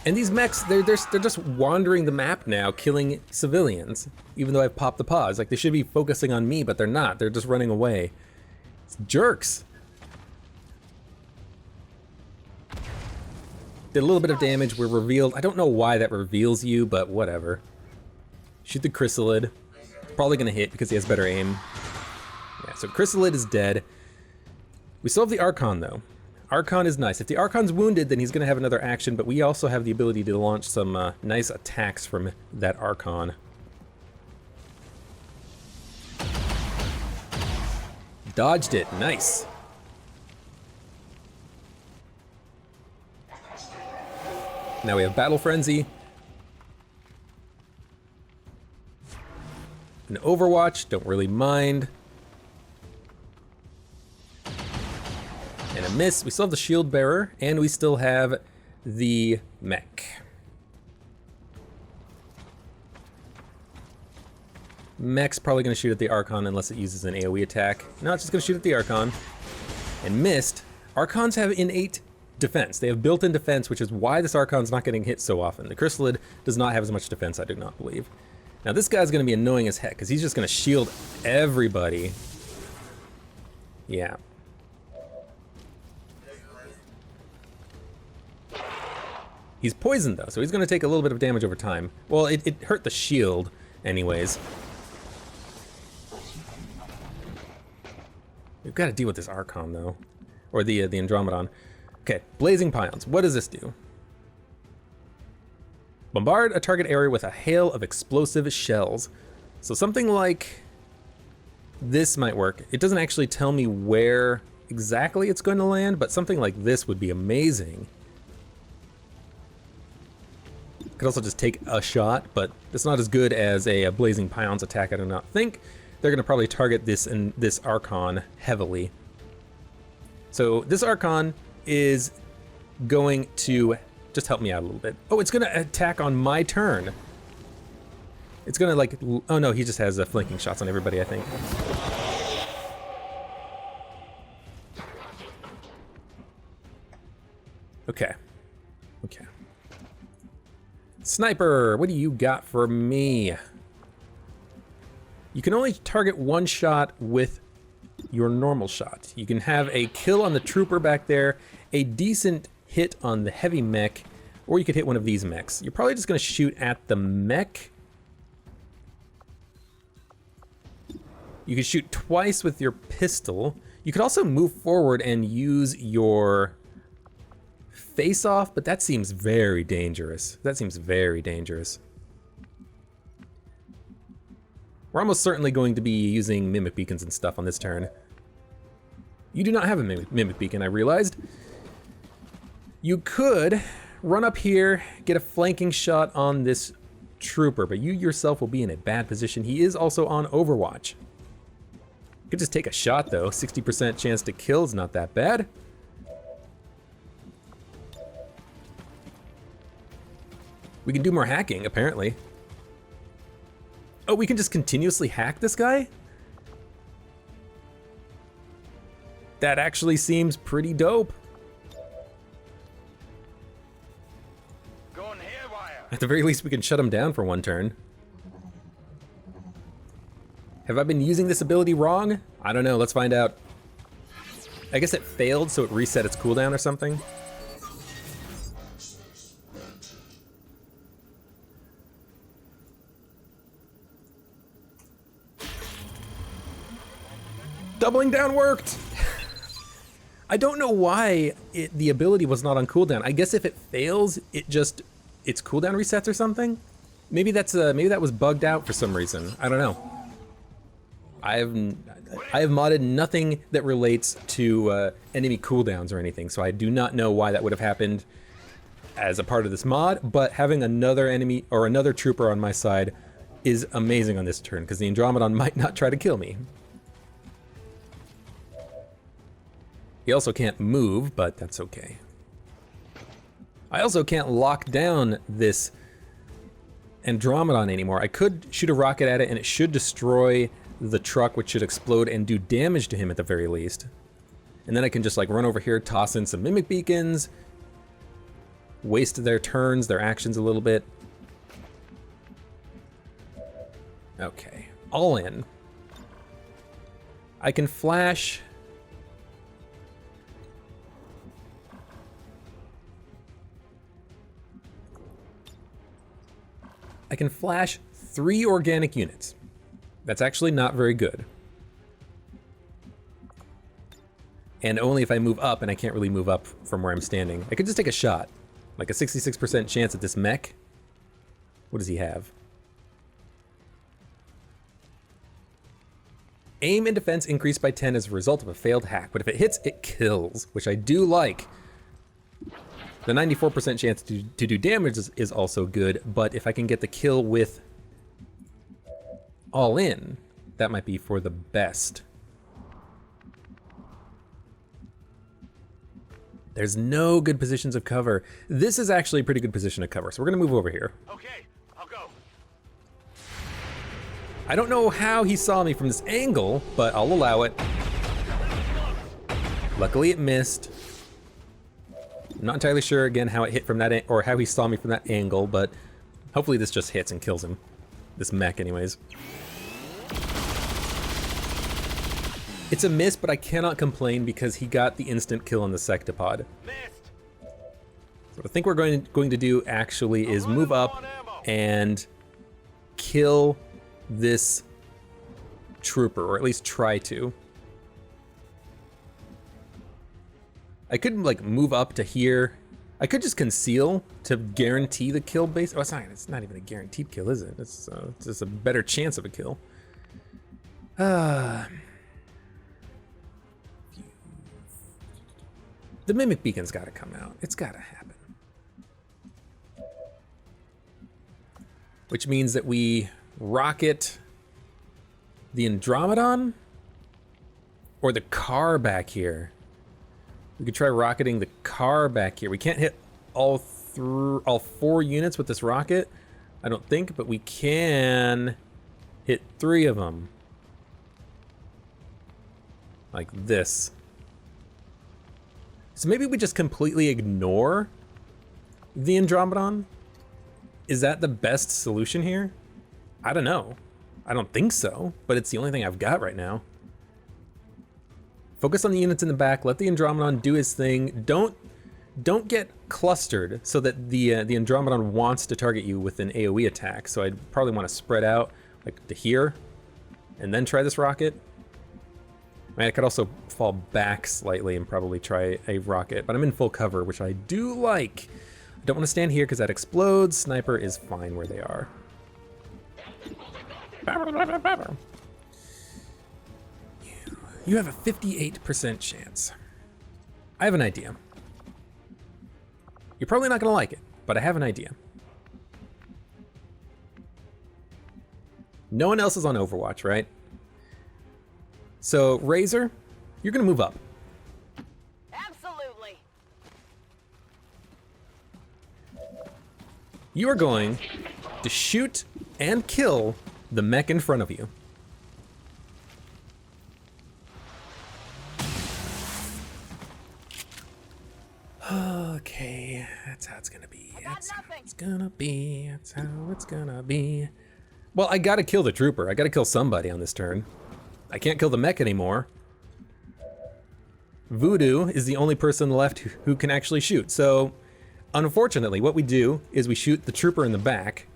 A: And these mechs, they're just wandering the map now, killing civilians. Even though I've popped the pause. Like, they should be focusing on me, but they're not. They're just running away. It's jerks. Did a little bit of damage. We're revealed. I don't know why that reveals you, but whatever. Shoot the Chrysalid. Probably going to hit because he has better aim. Yeah, so Chrysalid is dead. We still have the Archon, though. Archon is nice. If the Archon's wounded, then he's going to have another action, but we also have the ability to launch some nice attacks from that Archon. Dodged it. Nice. Now we have Battle Frenzy. An Overwatch. Don't really mind. And a miss. We still have the Shield Bearer, and we still have the mech. Mech's probably going to shoot at the Archon unless it uses an AoE attack. No, it's just going to shoot at the Archon. And missed. Archons have innate defense. They have built-in defense, which is why this Archon's not getting hit so often. The Chrysalid does not have as much defense, I do not believe. Now this guy's going to be annoying as heck, because he's just going to shield everybody. Yeah. He's poisoned, though, so he's going to take a little bit of damage over time. Well, it hurt the shield, anyways. We've got to deal with this Archon, though. Or the Andromedon. Okay, Blazing Pions. What does this do? Bombard a target area with a hail of explosive shells. So something like this might work. It doesn't actually tell me where exactly it's going to land, but something like this would be amazing. Could also just take a shot, but it's not as good as a Blazing Pions attack, I do not think. They're going to probably target this Archon heavily. So this Archon is going to just help me out a little bit. Oh, it's going to attack on my turn. It's going to like, oh no, he just has flanking shots on everybody, I think. Okay. Sniper, what do you got for me? You can only target one shot with your normal shot. You can have a kill on the trooper back there, a decent hit on the heavy mech, or you could hit one of these mechs. You're probably just going to shoot at the mech. You could shoot twice with your pistol. You could also move forward and use your face-off, but that seems very dangerous. That seems very dangerous. We're almost certainly going to be using mimic beacons and stuff on this turn. You do not have a mimic beacon, I realized. You could run up here, get a flanking shot on this trooper, but you yourself will be in a bad position. He is also on Overwatch. You could just take a shot though. 60% chance to kill is not that bad. We can do more hacking, apparently. Oh, we can just continuously hack this guy? That actually seems pretty dope.
D: Going haywire.
A: At the very least, we can shut him down for one turn. Have I been using this ability wrong? I don't know, let's find out. I guess it failed, so it reset its cooldown or something. Doubling down worked! I don't know why the ability was not on cooldown. I guess if it fails, its cooldown resets or something? Maybe maybe that was bugged out for some reason. I don't know. I have modded nothing that relates to enemy cooldowns or anything, so I do not know why that would have happened as a part of this mod, but having another enemy or another trooper on my side is amazing on this turn, because the Andromedon might not try to kill me. He also can't move, but that's okay. I also can't lock down this Andromedon anymore. I could shoot a rocket at it and it should destroy the truck, which should explode and do damage to him at the very least. And then I can just like run over here, toss in some mimic beacons, waste their turns, their actions a little bit. Okay, all in. I can flash. I can flash 3 organic units. That's actually not very good. And only if I move up, and I can't really move up from where I'm standing. I could just take a shot. Like a 66% chance at this mech. What does he have? Aim and defense increased by 10 as a result of a failed hack, but if it hits, it kills, which I do like. The 94% chance to do damage is also good, but if I can get the kill with all in, that might be for the best. There's no good positions of cover. This is actually a pretty good position of cover, so we're gonna move over here.
D: Okay, I'll go.
A: I don't know how he saw me from this angle, but I'll allow it. Luckily it missed. I'm not entirely sure, again, how it hit from that, or how he saw me from that angle, but hopefully this just hits and kills him. This mech, anyways. It's a miss, but I cannot complain because he got the instant kill on the sectopod.
D: Missed.
A: So what I think we're going to do, actually, is move up and kill this trooper, or at least try to. I could like move up to here. I could just conceal to guarantee the kill base. Oh, it's not even a guaranteed kill, is it? It's just a better chance of a kill. The mimic beacon's gotta come out. It's gotta happen. Which means that we rocket the Andromedon or the car back here. We could try rocketing the car back here. We can't hit all 4 units with this rocket, I don't think, but we can hit 3 of them. Like this. So maybe we just completely ignore the Andromedon? Is that the best solution here? I don't know. I don't think so, but it's the only thing I've got right now. Focus on the units in the back. Let the Andromedon do his thing. Don't get clustered so that the Andromedon wants to target you with an AoE attack. So I'd probably want to spread out like to here, and then try this rocket. I mean, I could also fall back slightly and probably try a rocket, but I'm in full cover, which I do like. I don't want to stand here because that explodes. Sniper is fine where they are. You have a 58% chance. I have an idea. You're probably not going to like it, but I have an idea. No one else is on Overwatch, right? So, Razor, you're going to move up.
G: Absolutely.
A: You are going to shoot and kill the mech in front of you. Okay, that's how it's gonna be. That's how it's gonna be. That's how it's gonna be. Well, I gotta kill the trooper. I gotta kill somebody on this turn. I can't kill the mech anymore. Voodoo is the only person left who can actually shoot. So, unfortunately, what we do is we shoot the trooper in the back.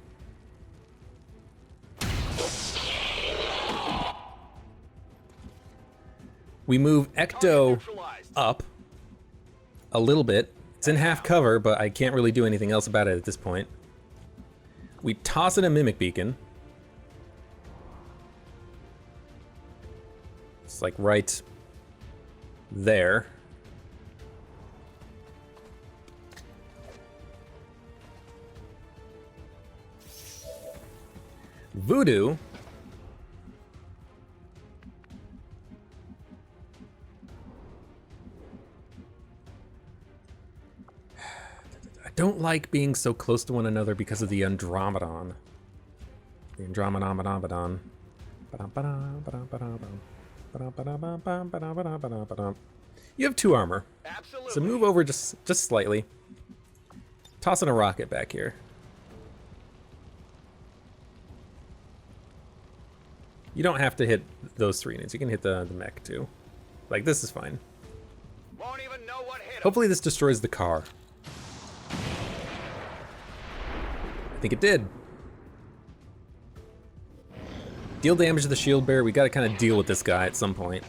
A: We move Ecto up a little bit. It's in half cover, but I can't really do anything else about it at this point. We toss in a Mimic Beacon. It's like right there. Voodoo don't like being so close to one another because of the Andromedon. The Andromedon. You have 2 armor.
D: Absolutely.
A: So move over just slightly. Tossing a rocket back here. You don't have to hit those 3 units. You can hit the mech too. Like, this is fine.
D: Won't even know what hit him.
A: Hopefully this destroys the car. I think it did. Deal damage to the shield bearer. We gotta kind of deal with this guy at some point.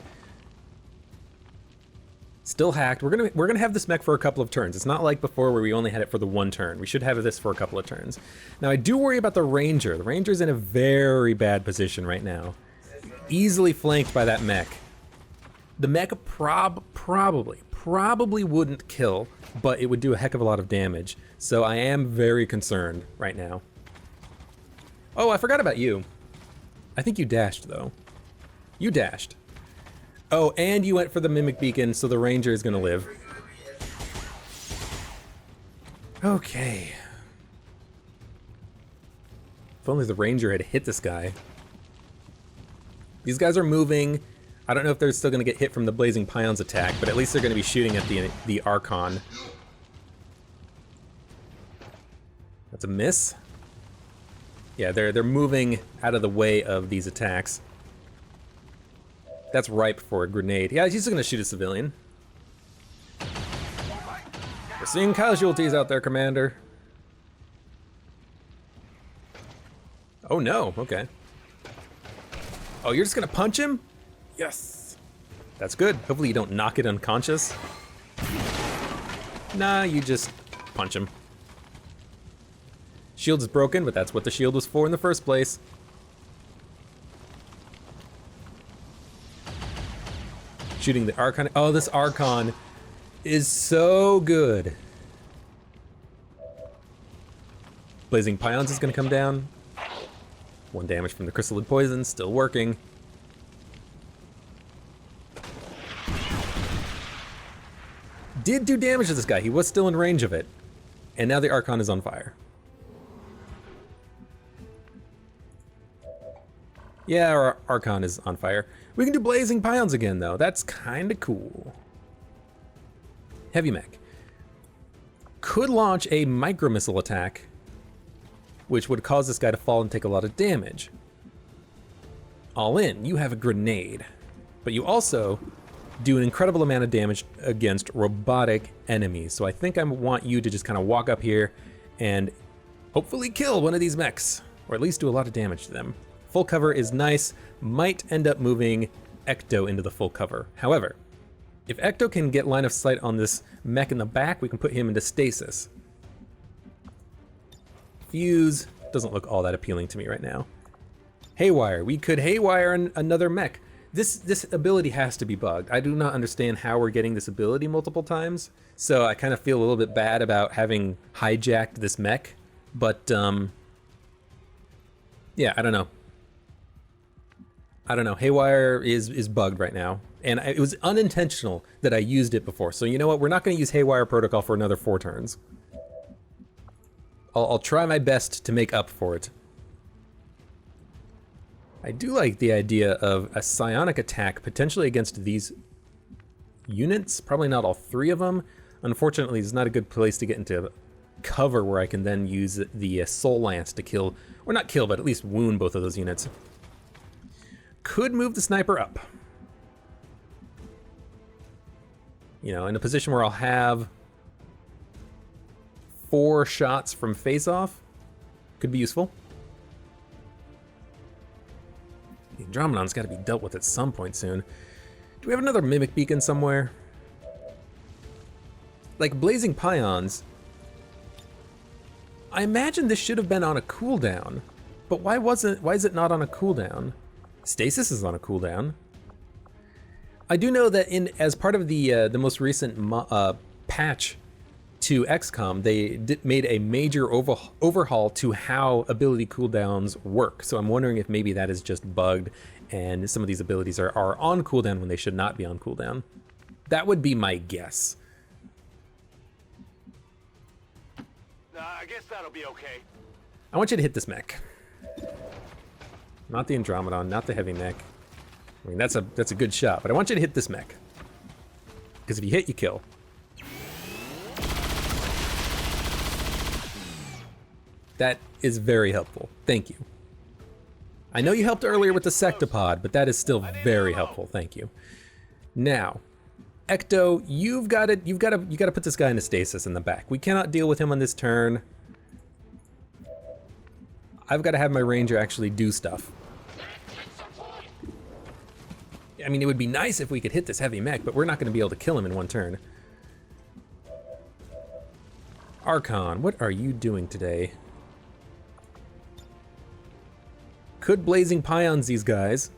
A: Still hacked. We're gonna have this mech for a couple of turns. It's not like before where we only had it for the 1 turn. We should have this for a couple of turns. Now I do worry about the Ranger. The Ranger's in a very bad position right now. Easily flanked by that mech. The mech probably wouldn't kill, but it would do a heck of a lot of damage. So I am very concerned right now. Oh, I forgot about you. I think you dashed, though. You dashed. Oh, and you went for the Mimic Beacon, so the Ranger is gonna live. Okay. If only the Ranger had hit this guy. These guys are moving. I don't know if they're still gonna get hit from the Blazing Pion's attack, but at least they're gonna be shooting at the Archon. That's a miss. Yeah, they're moving out of the way of these attacks. That's ripe for a grenade. Yeah, he's just gonna shoot a civilian. We're seeing casualties out there, Commander. Oh no, okay. Oh, you're just gonna punch him? Yes. That's good. Hopefully you don't knock it unconscious. Nah, you just punch him. Shield is broken, but that's what the shield was for in the first place. Shooting the Archon. Oh, this Archon is so good. Blazing Pions is gonna come down. 1 damage from the Chrysalid Poison, still working. Did do damage to this guy. He was still in range of it. And now the Archon is on fire. Yeah, our Archon is on fire. We can do Blazing Pions again, though. That's kind of cool. Heavy mech. Could launch a micro-missile attack, which would cause this guy to fall and take a lot of damage. All in, you have a grenade. But you also do an incredible amount of damage against robotic enemies. So I think I want you to just kind of walk up here and hopefully kill one of these mechs, or at least do a lot of damage to them. Full cover is nice, might end up moving Ecto into the full cover. However, if Ecto can get line of sight on this mech in the back, we can put him into stasis. Fuse doesn't look all that appealing to me right now. Haywire, we could haywire another mech. This ability has to be bugged. I do not understand how we're getting this ability multiple times, so I kind of feel a little bit bad about having hijacked this mech, but yeah, I don't know. Haywire is bugged right now, and it was unintentional that I used it before, so you know what? We're not going to use Haywire Protocol for another 4 turns. I'll try my best to make up for it. I do like the idea of a psionic attack potentially against these units. Probably not all 3 of them. Unfortunately, it's not a good place to get into cover where I can then use the Soul Lance to kill, or not kill, but at least wound both of those units. Could move the sniper up. You know, in a position where I'll have 4 shots from face-off. Could be useful. The Andromedon's got to be dealt with at some point soon. Do we have another Mimic Beacon somewhere? Like Blazing Pions, I imagine this should have been on a cooldown, but why is it not on a cooldown? Stasis is on a cooldown. I do know that as part of the most recent patch to XCOM, they made a major overhaul to how ability cooldowns work. So I'm wondering if maybe that is just bugged and some of these abilities are on cooldown when they should not be on cooldown. That would be my guess.
D: I guess that'll be okay.
A: I want you to hit this mech. Not the Andromedon, not the heavy mech. I mean, that's a good shot, but I want you to hit this mech. Because if you hit, you kill. That is very helpful. Thank you. I know you helped earlier with the Sectopod, but that is still very helpful. Thank you. Now, Ecto, you've got to put this guy into stasis in the back. We cannot deal with him on this turn. I've got to have my ranger actually do stuff. I mean, it would be nice if we could hit this heavy mech, but we're not going to be able to kill him in 1 turn. Archon, what are you doing today? Could Blazing Pions these guys.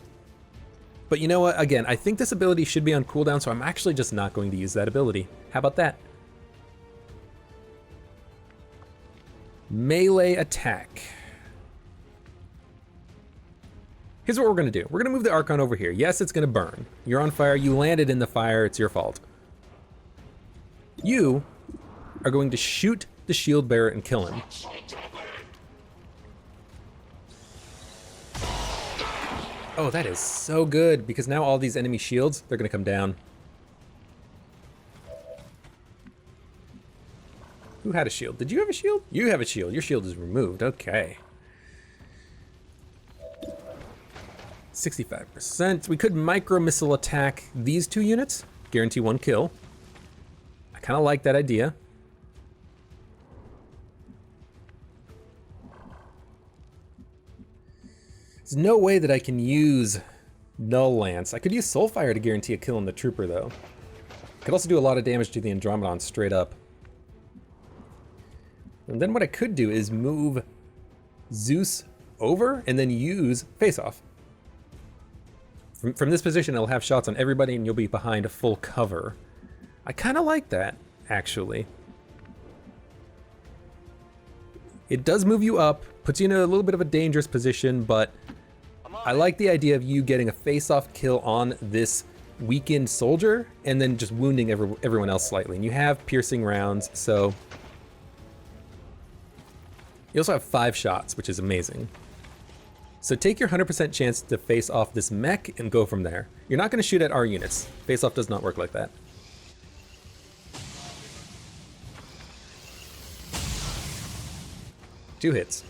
A: But you know what? Again, I think this ability should be on cooldown, so I'm actually just not going to use that ability. How about that? Melee attack. Here's what we're going to do. We're going to move the Archon over here. Yes, it's going to burn. You're on fire. You landed in the fire. It's your fault. You are going to shoot the shield bearer and kill him. Oh, that is so good, because now all these enemy shields, they're going to come down. Who had a shield? Did you have a shield? You have a shield. Your shield is removed. Okay. 65%. We could micro-missile attack these 2 units. Guarantee 1 kill. I kind of like that idea. There's no way that I can use Null Lance. I could use Soulfire to guarantee a kill on the Trooper, though. I could also do a lot of damage to the Andromedon straight up. And then what I could do is move Zeus over and then use Face-Off. From this position, it'll have shots on everybody and you'll be behind a full cover. I kind of like that, actually. It does move you up, puts you in a little bit of a dangerous position, but I like the idea of you getting a face-off kill on this weakened soldier and then just wounding everyone else slightly. And you have piercing rounds, so... You also have 5 shots, which is amazing. So take your 100% chance to face off this mech and go from there. You're not going to shoot at our units. Face off does not work like that. Two hits.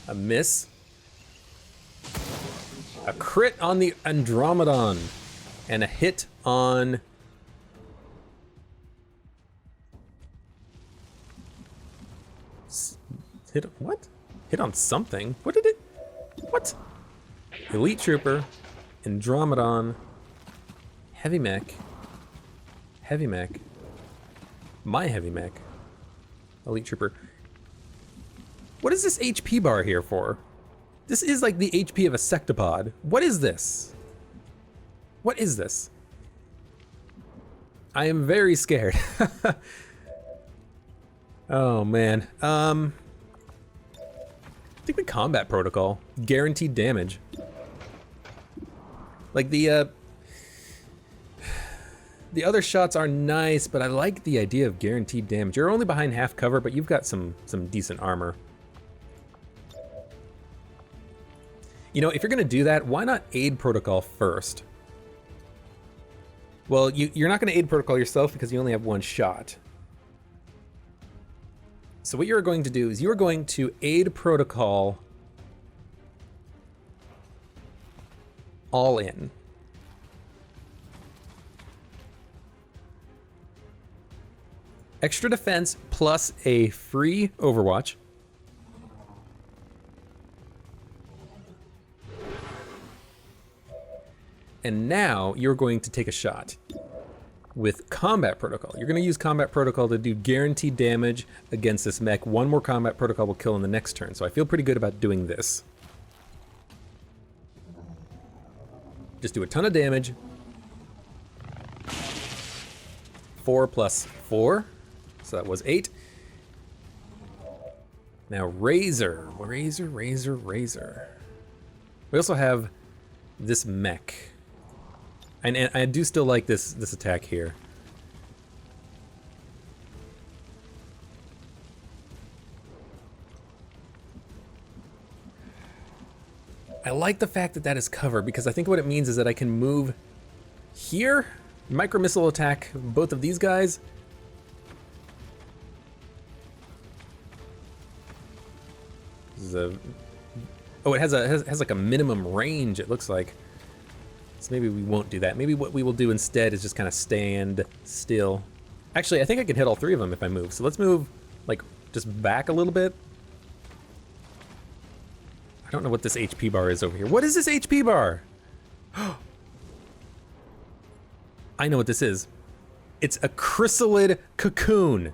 A: A miss. A crit on the Andromedon. And a hit on... Hit... What? Hit on something? What did it... What? Elite Trooper, Andromedon, Heavy Mech, Heavy Mech, my Heavy Mech, Elite Trooper. What is this HP bar here for? This is like the HP of a sectopod. What is this? What is this? I am very scared. Oh man. I think the combat protocol, guaranteed damage. Like the other shots are nice, but I like the idea of guaranteed damage. You're only behind half cover, but you've got some decent armor. You know, if you're gonna do that, why not aid protocol first? Well, you're not gonna aid protocol yourself because you only have one shot. So what you're going to do is you're going to aid protocol all in. Extra defense plus a free Overwatch. And now you're going to take a shot with combat protocol. You're going to use combat protocol to do guaranteed damage against this mech. One more combat protocol will kill in the next turn. So I feel pretty good about doing this. Just do a ton of damage. 4 plus 4. So that was 8. Now Razor. Razor, Razor, Razor. We also have this mech. And I do still like this attack here. I like the fact that that is cover because I think what it means is that I can move here, micro missile attack both of these guys. This is a, oh, it has like a minimum range, it looks like. So maybe we won't do that. Maybe what we will do instead is just kind of stand still. Actually, I think I can hit all 3 of them if I move. So let's move, like, just back a little bit. I don't know what this HP bar is over here. What is this HP bar? I know what this is. It's a chrysalid cocoon.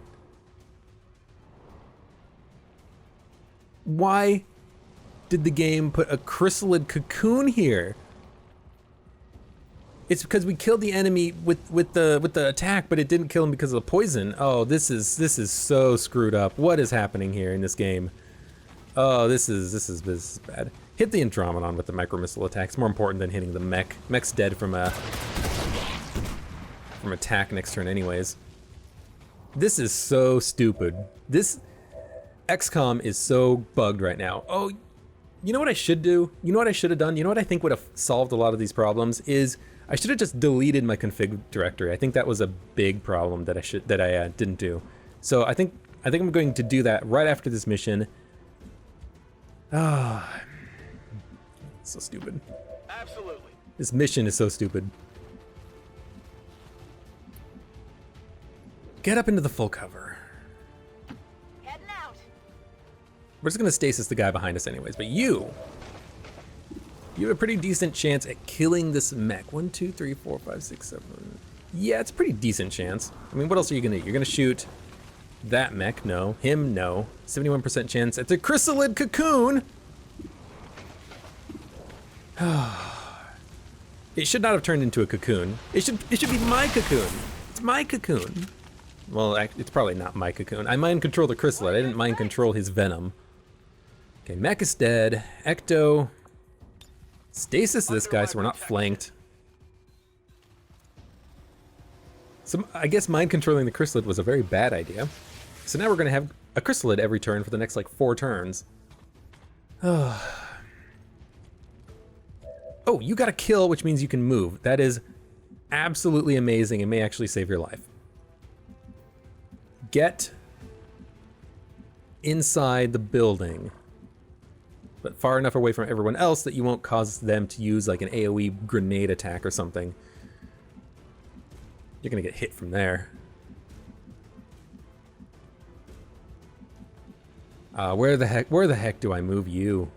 A: Why did the game put a chrysalid cocoon here? It's because we killed the enemy with the attack, but it didn't kill him because of the poison. Oh, this is so screwed up. What is happening here in this game? Oh, this is bad. Hit the Andromedon with the micro missile attack. It's more important than hitting the mech. Mech's dead from attack next turn, anyways. This is so stupid. This XCOM is so bugged right now. Oh, you know what I should do? You know what I should have done? You know what I think would have solved a lot of these problems is I should have just deleted my config directory. I think that was a big problem that I didn't do. So I think I'm going to do that right after this mission. Ah, so stupid.
D: Absolutely.
A: This mission is so stupid. Get up into the full cover.
G: Heading out.
A: We're just gonna stasis the guy behind us anyways, but you have a pretty decent chance at killing this mech. 1, 2, 3, 4, 5, 6, 7. Yeah, it's a pretty decent chance. I mean, what else are you gonna do? You're gonna shoot that mech, no. Him, no. 71% chance at the chrysalid cocoon. It should not have turned into a cocoon. It should be my cocoon. It's my cocoon. Well, it's probably not my cocoon. I mind control the chrysalid. I didn't mind control his venom. Okay, mech is dead. Ecto. Stasis this guy so we're not flanked. So I guess mind controlling the chrysalid was a very bad idea. So now we're gonna have a chrysalid every turn for the next like 4 turns. Oh, you got a kill, which means you can move. That is absolutely amazing and may actually save your life. Get inside the building, but far enough away from everyone else that you won't cause them to use like an AoE grenade attack or something. You're gonna get hit from there. Where the heck do I move you?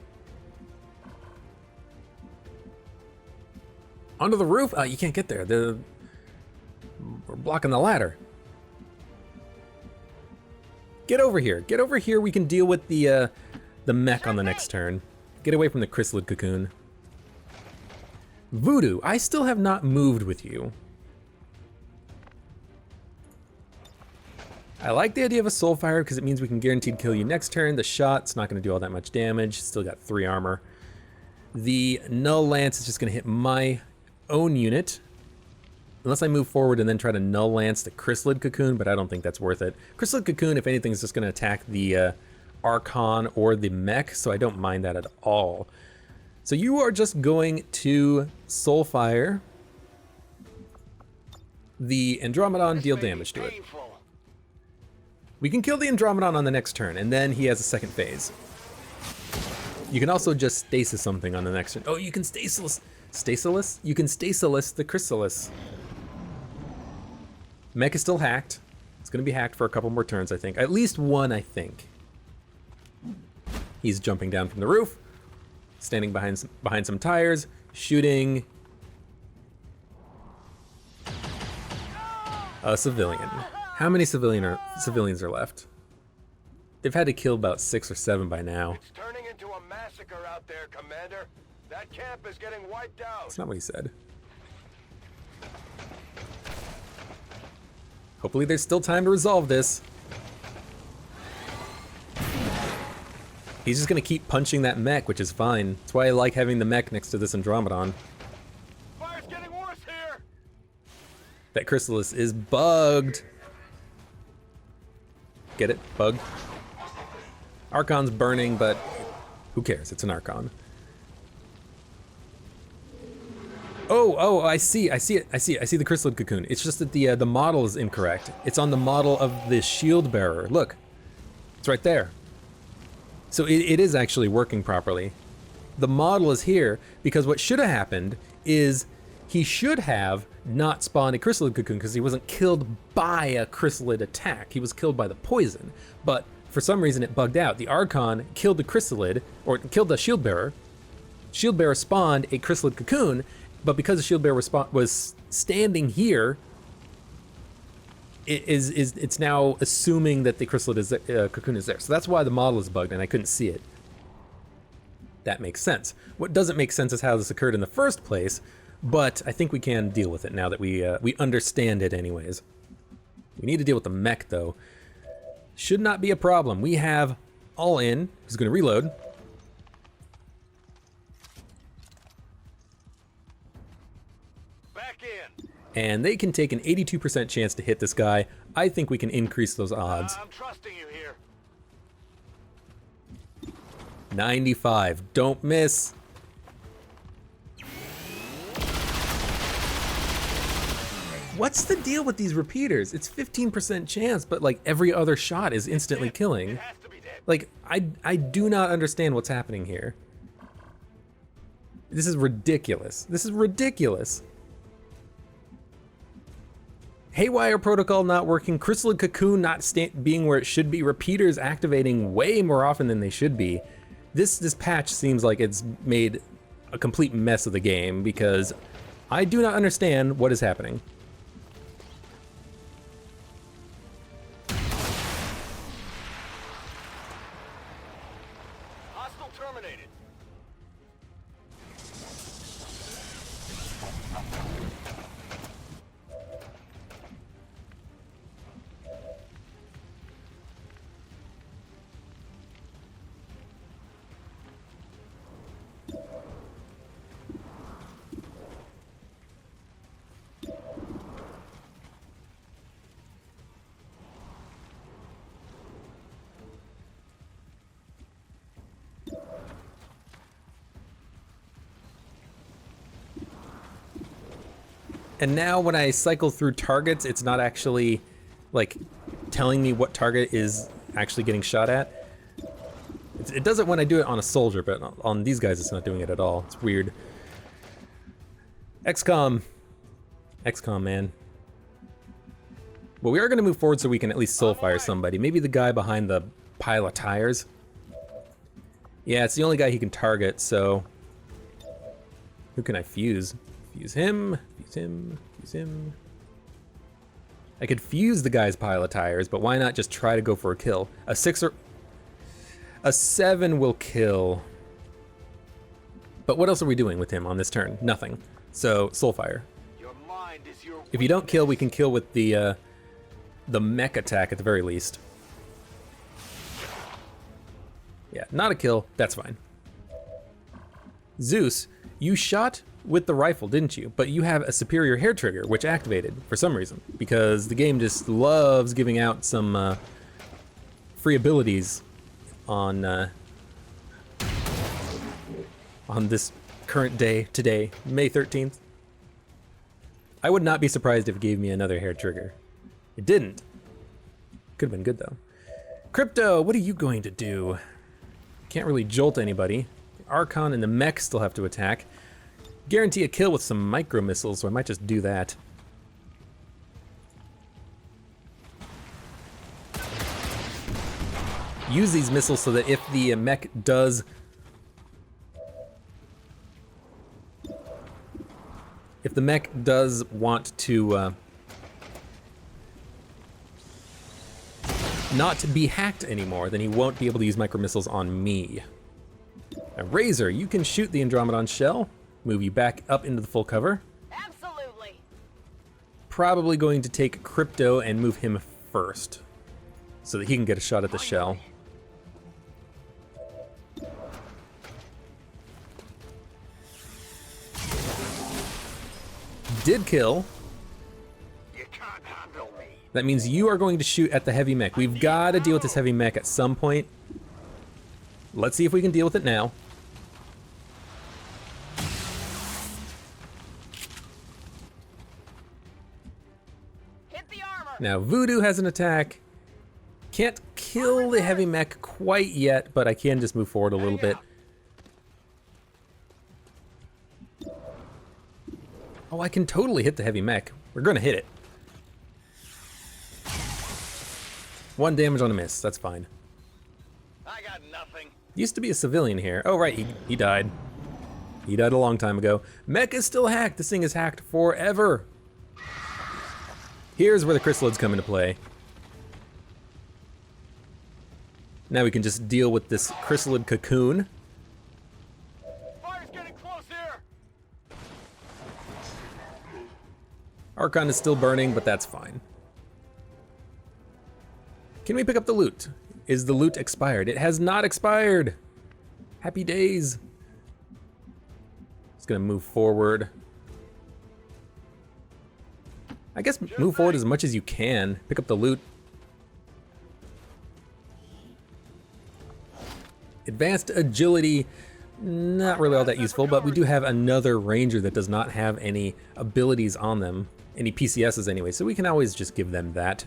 A: Onto the roof? You can't get there. We're blocking the ladder. Get over here. Get over here. We can deal with the mech on the next turn. Get away from the chrysalid cocoon. Voodoo, I still have not moved with you. I like the idea of a Soulfire because it means we can guaranteed kill you next turn. The shot's not going to do all that much damage. Still got 3 armor. The Null Lance is just going to hit my own unit. Unless I move forward and then try to Null Lance the Chrysalid Cocoon, but I don't think that's worth it. Chrysalid Cocoon, if anything, is just going to attack the Archon or the mech, so I don't mind that at all. So you are just going to Soulfire the Andromedon, deal damage to it. We can kill the Andromedon on the next turn, and then he has a second phase. You can also just stasis something on the next turn. Oh, you can stasis you can stasis the Chrysalis. Mech is still hacked. It's going to be hacked for a couple more turns, I think. At least one, I think. He's jumping down from the roof, standing behind some tires, shooting a civilian. How many civilians are left? They've had to kill about 6 or 7 by now.
D: It's turning into a massacre out there, Commander. That camp is getting wiped out.
A: That's not what he said. Hopefully there's still time to resolve this. He's just gonna keep punching that mech, which is fine. That's why I like having the mech next to this Andromedon.
D: Fire's getting worse here.
A: That Chrysalis is bugged. Get it? Bug. Archon's burning, but who cares? It's an Archon. Oh, I see it. I see the Chrysalid Cocoon. It's just that the model is incorrect. It's on the model of the shield bearer. Look, it's right there. So it is actually working properly. The model is here because what should have happened is he should have not spawned a Chrysalid Cocoon because he wasn't killed by a Chrysalid attack. He was killed by the poison. But for some reason it bugged out. The Archon killed the Chrysalid, or killed the shield bearer. Shield bearer spawned a Chrysalid Cocoon, but because the shield bearer was standing here, it's now assuming that the Chrysalid Cocoon is there. So that's why the model is bugged and I couldn't see it. That makes sense. What doesn't make sense is how this occurred in the first place, but I think we can deal with it now that we understand it anyways. We need to deal with the mech though. Should not be a problem. We have All In, who's going to reload.
D: Back in.
A: And they can take an 82% chance to hit this guy. I think we can increase those odds.
D: I'm trusting you here.
A: 95. Don't miss. What's the deal with these repeaters? It's 15% chance, but like every other shot is instantly killing.
D: It has to be dead.
A: Like, I do not understand what's happening here. This is ridiculous. This is ridiculous. Haywire protocol not working, Chrysalid Cocoon not being where it should be, repeaters activating way more often than they should be. This patch seems like it's made a complete mess of the game because I do not understand what is happening.
D: Hostile terminated.
A: And now when I cycle through targets, it's not actually like telling me what target is actually getting shot at. It does it when I do it on a soldier, but on these guys it's not doing it at all. It's weird. XCOM, man. But we are going to move forward so we can at least soulfire somebody. Maybe the guy behind the pile of tires. Yeah, it's the only guy he can target, so... Who can I fuse? Fuse him, fuse him, fuse him. I could fuse the guy's pile of tires, but why not just try to go for a kill? A 6 or... A 7 will kill. But what else are we doing with him on this turn? Nothing. So, soulfire.
D: Your mind is your
A: If you don't kill, we can kill with the mech attack at the very least. Yeah, not a kill. That's fine. Zeus, you shot with the rifle, didn't you? But you have a superior hair trigger, which activated for some reason. Because the game just loves giving out some free abilities on this current day, today, May 13th. I would not be surprised if it gave me another hair trigger. It didn't. Could have been good though. Crypto, what are you going to do? Can't really jolt anybody. The Archon and the mech still have to attack. Guarantee a kill with some micro missiles, so I might just do that. Use these missiles so that if the mech does... If the mech does want to not be hacked anymore, then he won't be able to use micro missiles on me. Now, Razor, you can shoot the Andromedon shell, move you back up into the full cover.
G: Absolutely.
A: Probably going to take Crypto and move him first, so that he can get a shot at the shell. Did kill.
D: You can't handle me.
A: That means you are going to shoot at the heavy mech. We've got to deal with this heavy mech at some point. Let's see if we can deal with it now.
G: Hit the armor.
A: Now Voodoo has an attack. Can't kill the heavy mech quite yet, but I can just move forward a little bit. Oh, I can totally hit the heavy mech. We're gonna hit it. 1 damage on a miss, that's fine.
D: I got nothing.
A: Used to be a civilian here. Oh right, he died. He died a long time ago. Mech is still hacked. This thing is hacked forever. Here's where the chrysalids come into play. Now we can just deal with this chrysalid cocoon.
D: Fire's getting close here.
A: Archon is still burning, but that's fine. Can we pick up the loot? Is the loot expired? It has not expired. Happy days. Just gonna move forward. I guess move forward as much as you can. Pick up the loot. Advanced agility, not really all that useful, but we do have another ranger that does not have any abilities on them. Any PCSs anyway, so we can always just give them that.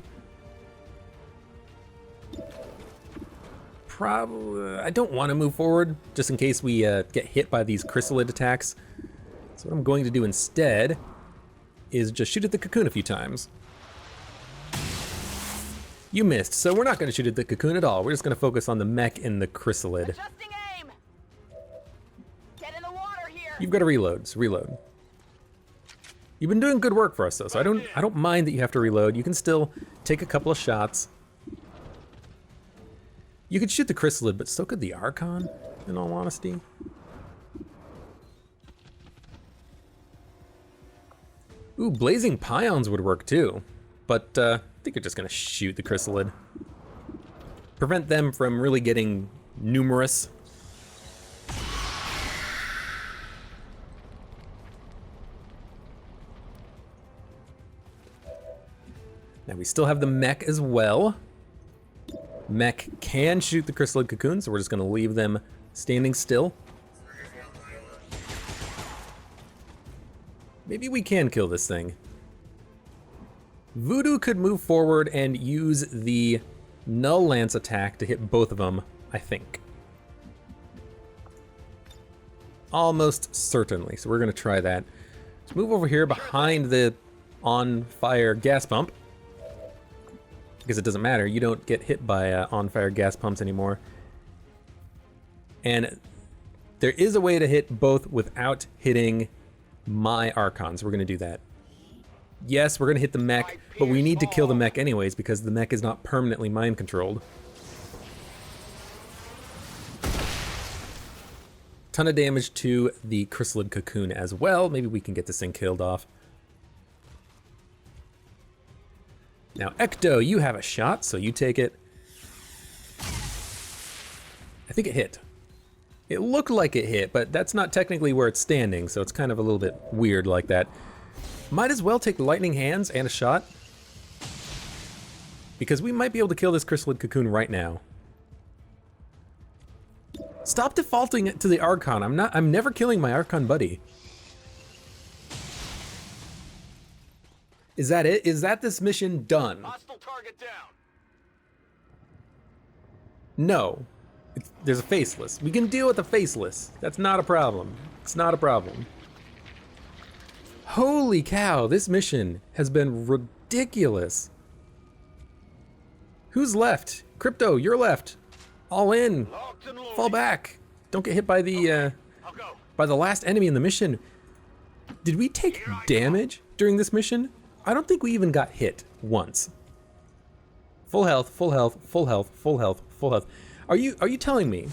A: Probably, I don't want to move forward, just in case we get hit by these chrysalid attacks. So what I'm going to do instead is just shoot at the cocoon a few times. You missed, so we're not going to shoot at the cocoon at all. We're just going to focus on the mech and the chrysalid.
G: Adjusting aim. Get in the water here.
A: You've got to reload, so reload. You've been doing good work for us though, so I don't mind that you have to reload. You can still take a couple of shots. You could shoot the chrysalid, but so could the Archon, in all honesty. Ooh, blazing pions would work too, but I think you're just gonna shoot the chrysalid. Prevent them from really getting numerous. Now we still have the mech as well. Mech can shoot the chrysalid cocoon, so we're just gonna leave them standing still. Maybe we can kill this thing. Voodoo could move forward and use the Null Lance attack to hit both of them, I think. Almost certainly, so we're gonna try that. Let's move over here behind the on fire gas pump. because it doesn't matter. You don't get hit by on-fire gas pumps anymore. And there is a way to hit both without hitting my Archons. We're going to do that. Yes, we're going to hit the mech, but we need to kill the mech anyways because the mech is not permanently mind-controlled. Ton of damage to the chrysalid cocoon as well. Maybe we can get this thing killed off. Now, Ecto, you have a shot, so you take it. I think it hit. It looked like it hit, but that's not technically where it's standing, so it's kind of a little bit weird like that. Might as well take the lightning hands and a shot, because we might be able to kill this chrysalid cocoon right now. Stop defaulting it to the Archon. I'm never killing my Archon buddy. Is that it? Is that this mission done?
D: Hostile target down.
A: No. There's a faceless. We can deal with a faceless. That's not a problem. It's not a problem. Holy cow, this mission has been ridiculous. Who's left? Crypto, you're left. All in. Fall back. Don't get hit by the last enemy in the mission. Did we take damage during this mission? I don't think we even got hit once. Full health, full health, full health, full health, full health. Are you telling me?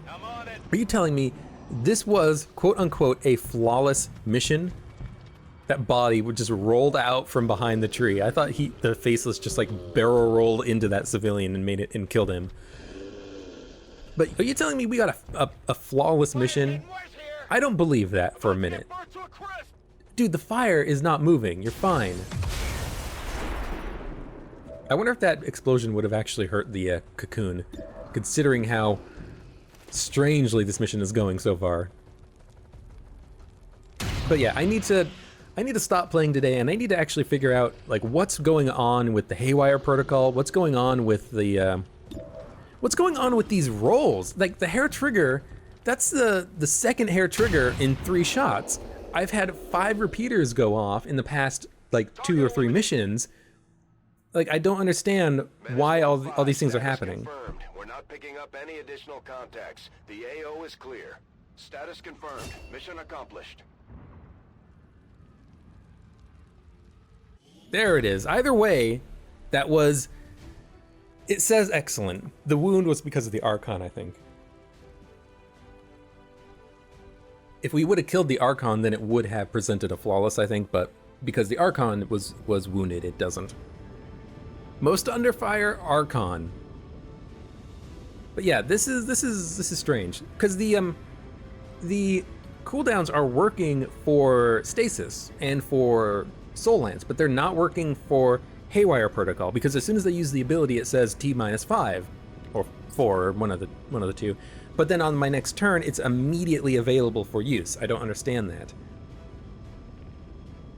A: Are you telling me this was quote unquote a flawless mission? That body would just rolled out from behind the tree. I thought the faceless just like barrel rolled into that civilian and made it and killed him. But are you telling me we got a flawless mission? I don't believe that for a minute. Dude, the fire is not moving. You're fine. I wonder if that explosion would have actually hurt the cocoon, considering how strangely this mission is going so far. But yeah, I need to stop playing today, and I need to actually figure out like what's going on with the Haywire protocol, what's going on with the what's going on with these rolls. Like the hair trigger, that's the second hair trigger in 3 shots. I've had 5 repeaters go off in the past like 2 or 3 missions. Like I don't understand why all these things are happening.
D: Confirmed. We're not picking up any additional contacts. The AO is clear. Status confirmed. Mission accomplished.
A: There it is. Either way, that was... It says excellent. The wound was because of the Archon, I think. If we would have killed the Archon, then it would have presented a flawless, I think, but because the Archon was wounded, it doesn't. Most under fire, Archon. But yeah, this is strange because the cooldowns are working for stasis and for Soul Lance, but they're not working for Haywire protocol because as soon as they use the ability, it says T-5 or 4, or one of the two. But then on my next turn, it's immediately available for use. I don't understand that.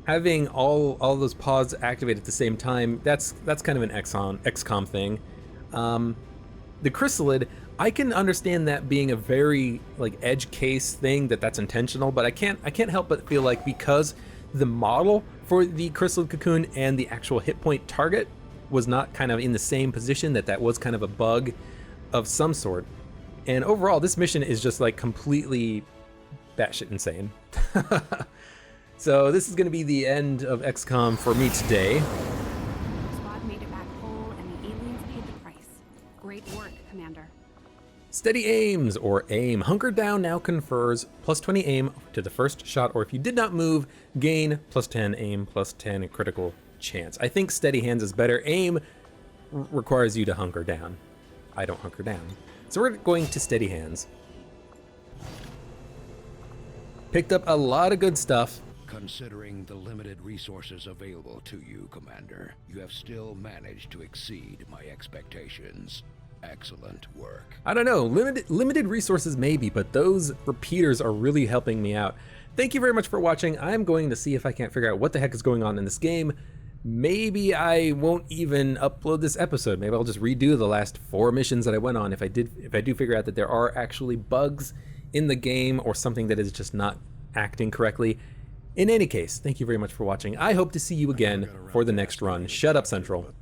A: Having all those pods activated at the same time, that's kind of an XCOM thing. The chrysalid, I can understand that being a very like edge case thing, that's intentional, but I can't help but feel like because the model for the chrysalid cocoon and the actual hit point target was not kind of in the same position, that was kind of a bug of some sort. And overall, this mission is just like completely batshit insane. So this is going to be the end of XCOM for me today.
C: Squad made it back whole, and the aliens paid the price. Great work, Commander.
A: Steady aims, or aim. Hunker down now confers +20 aim to the first shot, or if you did not move, gain +10 aim, +10 critical chance. I think steady hands is better. Aim requires you to hunker down. I don't hunker down. So we're going to steady hands. Picked up a lot of good stuff.
E: Considering the limited resources available to you, Commander, you have still managed to exceed my expectations. Excellent work.
A: I don't know, limited resources maybe, but those repeaters are really helping me out. Thank you very much for watching. I'm going to see if I can't figure out what the heck is going on in this game. Maybe I won't even upload this episode. Maybe I'll just redo the last 4 missions that I went on if I do figure out that there are actually bugs in the game or something that is just not acting correctly. In any case, thank you very much for watching. I hope to see you again for the next run. Shut up, Central.